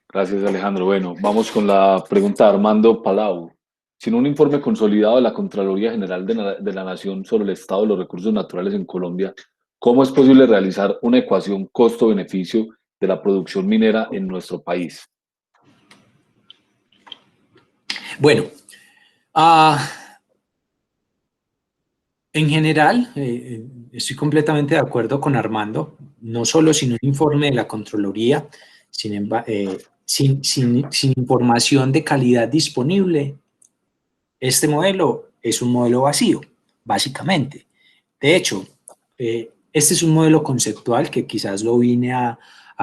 Gracias, Alejandro. Bueno, vamos con la pregunta de Armando Palau. Sin un informe consolidado de la Contraloría General de la Nación sobre el estado de los recursos naturales en Colombia, ¿cómo es posible realizar una ecuación costo-beneficio de la producción minera en nuestro país? Bueno, en general, estoy completamente de acuerdo con Armando, no solo sin un informe de la Contraloría, sin información de calidad disponible, este modelo es un modelo vacío, básicamente. De hecho, este es un modelo conceptual que quizás lo vine a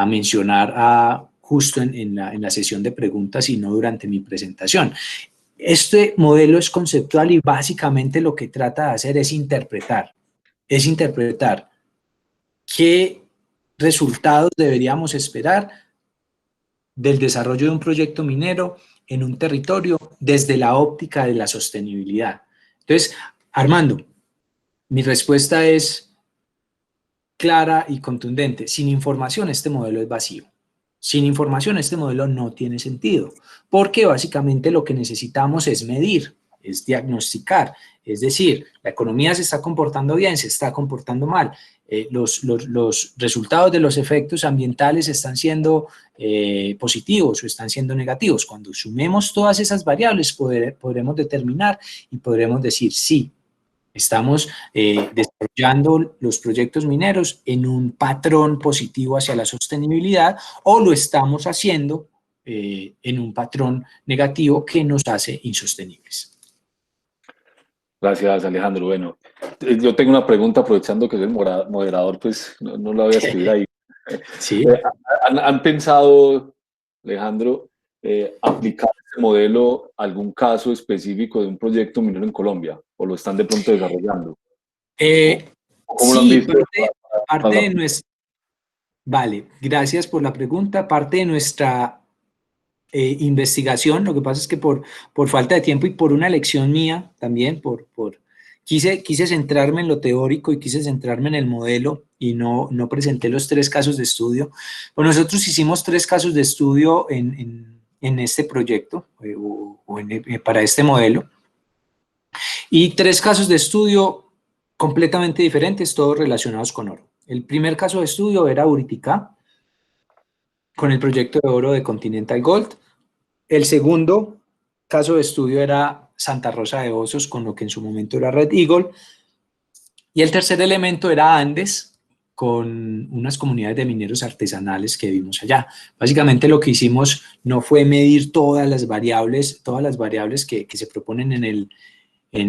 mencionar justo en la sesión de preguntas y no durante mi presentación. Este modelo es conceptual y básicamente lo que trata de hacer es interpretar qué resultados deberíamos esperar del desarrollo de un proyecto minero en un territorio desde la óptica de la sostenibilidad. Entonces, Armando, mi respuesta es clara y contundente. Sin información, este modelo es vacío. Sin información, este modelo no tiene sentido, porque básicamente lo que necesitamos es medir, es diagnosticar, es decir, la economía se está comportando bien, se está comportando mal, los resultados de los efectos ambientales están siendo positivos o están siendo negativos. Cuando sumemos todas esas variables, podremos determinar y podremos decir sí, estamos desarrollando los proyectos mineros en un patrón positivo hacia la sostenibilidad o lo estamos haciendo en un patrón negativo que nos hace insostenibles. Gracias, Alejandro. Bueno, yo tengo una pregunta, aprovechando que soy el moderador, pues no la voy a escribir ahí. Sí. ¿Han pensado, Alejandro, aplicar este modelo a algún caso específico de un proyecto minero en Colombia? ¿O lo están de pronto desarrollando? ¿Cómo lo han Sí, visto? parte de nuestra... Vale, gracias por la pregunta. Parte de nuestra investigación, lo que pasa es que por falta de tiempo y por una elección mía también, quise centrarme en lo teórico y quise centrarme en el modelo y no presenté los 3 casos de estudio. Pues nosotros hicimos 3 casos de estudio en este proyecto para este modelo y 3 casos de estudio completamente diferentes, todos relacionados con oro. El primer caso de estudio era Buriticá, con el proyecto de oro de Continental Gold. El segundo caso de estudio era Santa Rosa de Osos, con lo que en su momento era Red Eagle. Y el tercer elemento era Andes, con unas comunidades de mineros artesanales que vimos allá. Básicamente lo que hicimos no fue medir todas las variables que se proponen en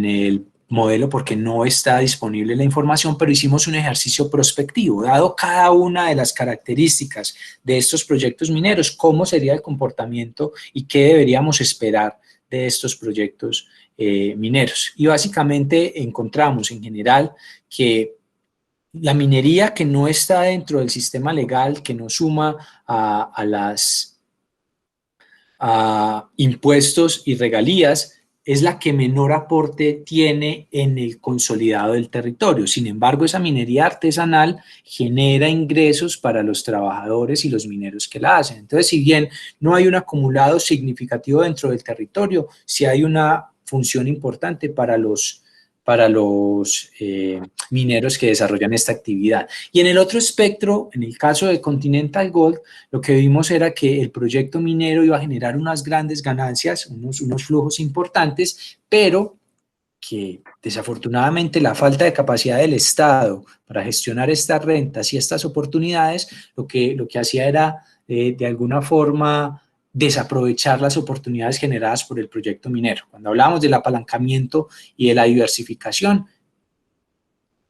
el modelo porque no está disponible la información, pero hicimos un ejercicio prospectivo, dado cada una de las características de estos proyectos mineros, cómo sería el comportamiento y qué deberíamos esperar de estos proyectos mineros. Y básicamente encontramos en general que la minería que no está dentro del sistema legal, que no suma a impuestos y regalías, es la que menor aporte tiene en el consolidado del territorio. Sin embargo, esa minería artesanal genera ingresos para los trabajadores y los mineros que la hacen. Entonces, si bien no hay un acumulado significativo dentro del territorio, sí hay una función importante para los mineros que desarrollan esta actividad. Y en el otro espectro, en el caso de Continental Gold, lo que vimos era que el proyecto minero iba a generar unas grandes ganancias, unos flujos importantes, pero que desafortunadamente la falta de capacidad del Estado para gestionar estas rentas y estas oportunidades, lo que hacía era, de alguna forma, desaprovechar las oportunidades generadas por el proyecto minero. Cuando hablábamos del apalancamiento y de la diversificación,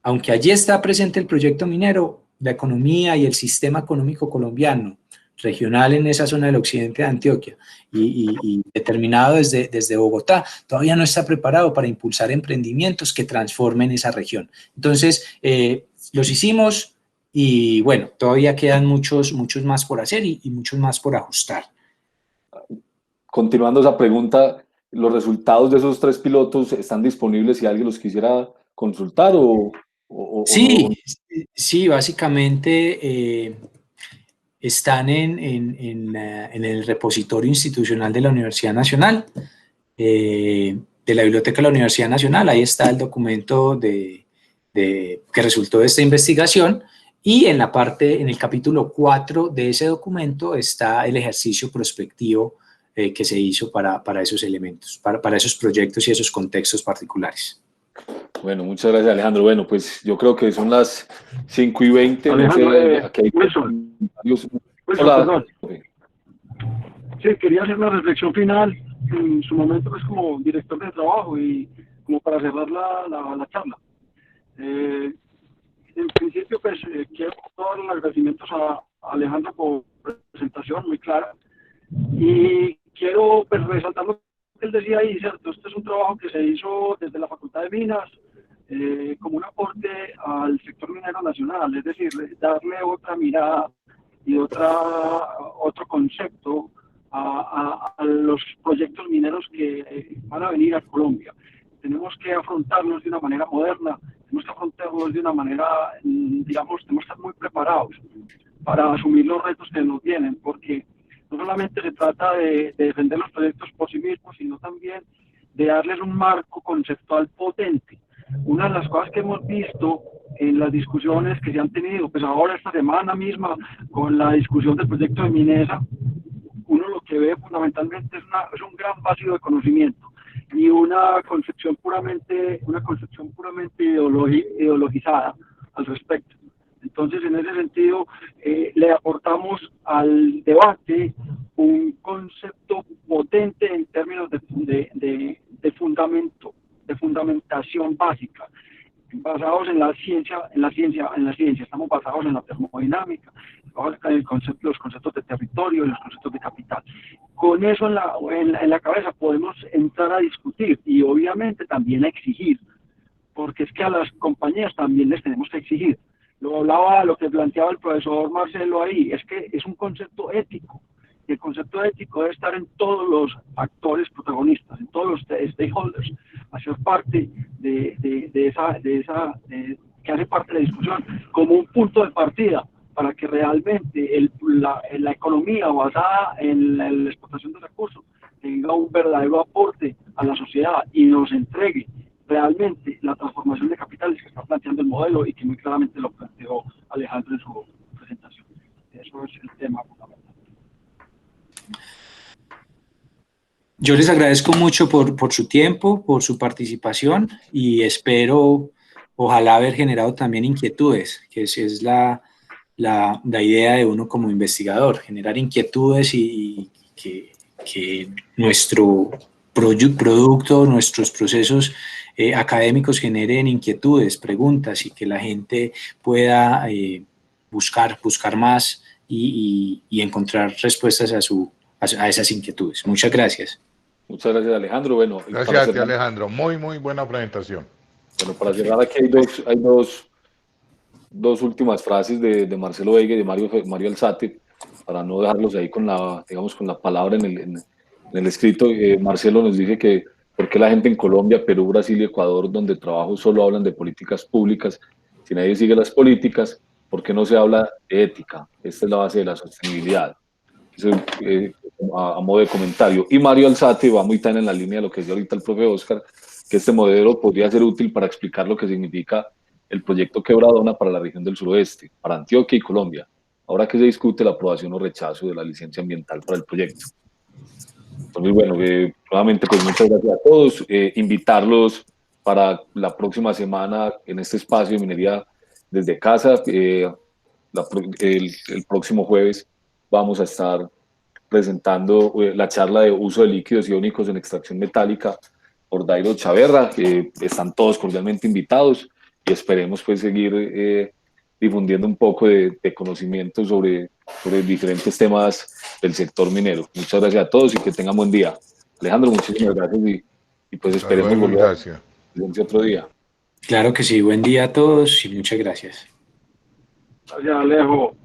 aunque allí está presente el proyecto minero, la economía y el sistema económico colombiano, regional en esa zona del occidente de Antioquia y determinado desde Bogotá, todavía no está preparado para impulsar emprendimientos que transformen esa región. Entonces, los hicimos y bueno, todavía quedan muchos más por hacer y muchos más por ajustar. Continuando esa pregunta, ¿los resultados de esos 3 pilotos están disponibles si alguien los quisiera consultar o sí, no? Sí, básicamente están en el repositorio institucional de la Universidad Nacional, de la Biblioteca de la Universidad Nacional. Ahí está el documento que resultó de esta investigación, y en el capítulo 4 de ese documento está el ejercicio prospectivo que se hizo para esos elementos, para esos proyectos y esos contextos particulares. Bueno, muchas gracias, Alejandro. Bueno, pues yo creo que son las 5:20. Alejandro, No sé, aquí hay Wilson, Hola. perdón. Sí, quería hacer una reflexión final en su momento pues como director de trabajo y como para cerrar la charla. En principio, pues quiero dar los agradecimientos a Alejandro por la presentación muy clara, y quiero pues resaltar lo que él decía ahí, ¿cierto? Este es un trabajo que se hizo desde la Facultad de Minas como un aporte al sector minero nacional, es decir, darle otra mirada y otro concepto a los proyectos mineros que van a venir a Colombia. Tenemos que afrontarlos de una manera moderna, tenemos que afrontarlos de una manera, digamos, tenemos que estar muy preparados para asumir los retos que nos vienen, porque no solamente se trata de defender los proyectos por sí mismos, sino también de darles un marco conceptual potente. Una de las cosas que hemos visto en las discusiones que se han tenido, pues ahora esta semana misma, con la discusión del proyecto de Minesa, uno lo que ve fundamentalmente es un gran vacío de conocimiento y una concepción puramente ideologizada al respecto. Entonces, en ese sentido, le aportamos al debate un concepto potente en términos de fundamentación básica, basados en la ciencia. Estamos basados en la termodinámica, los conceptos de territorio y los conceptos de capital. Con eso en la cabeza podemos entrar a discutir y obviamente también a exigir, porque es que a las compañías también les tenemos que exigir. Lo que planteaba el profesor Marcelo ahí, es que es un concepto ético, y el concepto ético debe estar en todos los actores protagonistas, en todos los stakeholders, hacer parte que hace parte de la discusión, como un punto de partida para que realmente la economía basada en la explotación de recursos tenga un verdadero aporte a la sociedad y nos entregue realmente la transformación de capitales que está planteando el modelo y que muy claramente lo planteó Alejandro en su presentación. Eso es el tema fundamental. Yo les agradezco mucho por su tiempo, por su participación, y espero, ojalá, haber generado también inquietudes, que esa es la idea de uno como investigador, generar inquietudes y que nuestro producto, nuestros procesos académicos generen inquietudes, preguntas, y que la gente pueda buscar más y encontrar respuestas a esas inquietudes. Muchas gracias. Muchas gracias, Alejandro. Bueno, Gracias a ti, Alejandro. Muy, muy buena presentación. Bueno, para cerrar aquí hay dos últimas frases de Marcelo Veiga y de Mario Alzate, para no dejarlos ahí con la palabra en el escrito. Marcelo nos dice que ¿por qué la gente en Colombia, Perú, Brasil y Ecuador, donde trabajo, solo hablan de políticas públicas? Si nadie sigue las políticas, ¿por qué no se habla de ética? Esta es la base de la sostenibilidad. Eso, a modo de comentario. Y Mario Alzate va muy tan en la línea de lo que decía ahorita el profe Oscar, que este modelo podría ser útil para explicar lo que significa el proyecto Quebradona para la región del suroeste, para Antioquia y Colombia, ahora que se discute la aprobación o rechazo de la licencia ambiental para el proyecto. Entonces, bueno, nuevamente, pues muchas gracias a todos. Invitarlos para la próxima semana en este espacio de minería desde casa. El próximo jueves vamos a estar presentando la charla de uso de líquidos iónicos en extracción metálica por Dairo Chaverra. Están todos cordialmente invitados y esperemos pues seguir difundiendo un poco de conocimiento sobre diferentes temas del sector minero. Muchas gracias a todos y que tengan buen día. Alejandro, muchísimas gracias y pues esperemos volver a otro día. Claro que sí, buen día a todos y muchas gracias. Gracias, Alejo.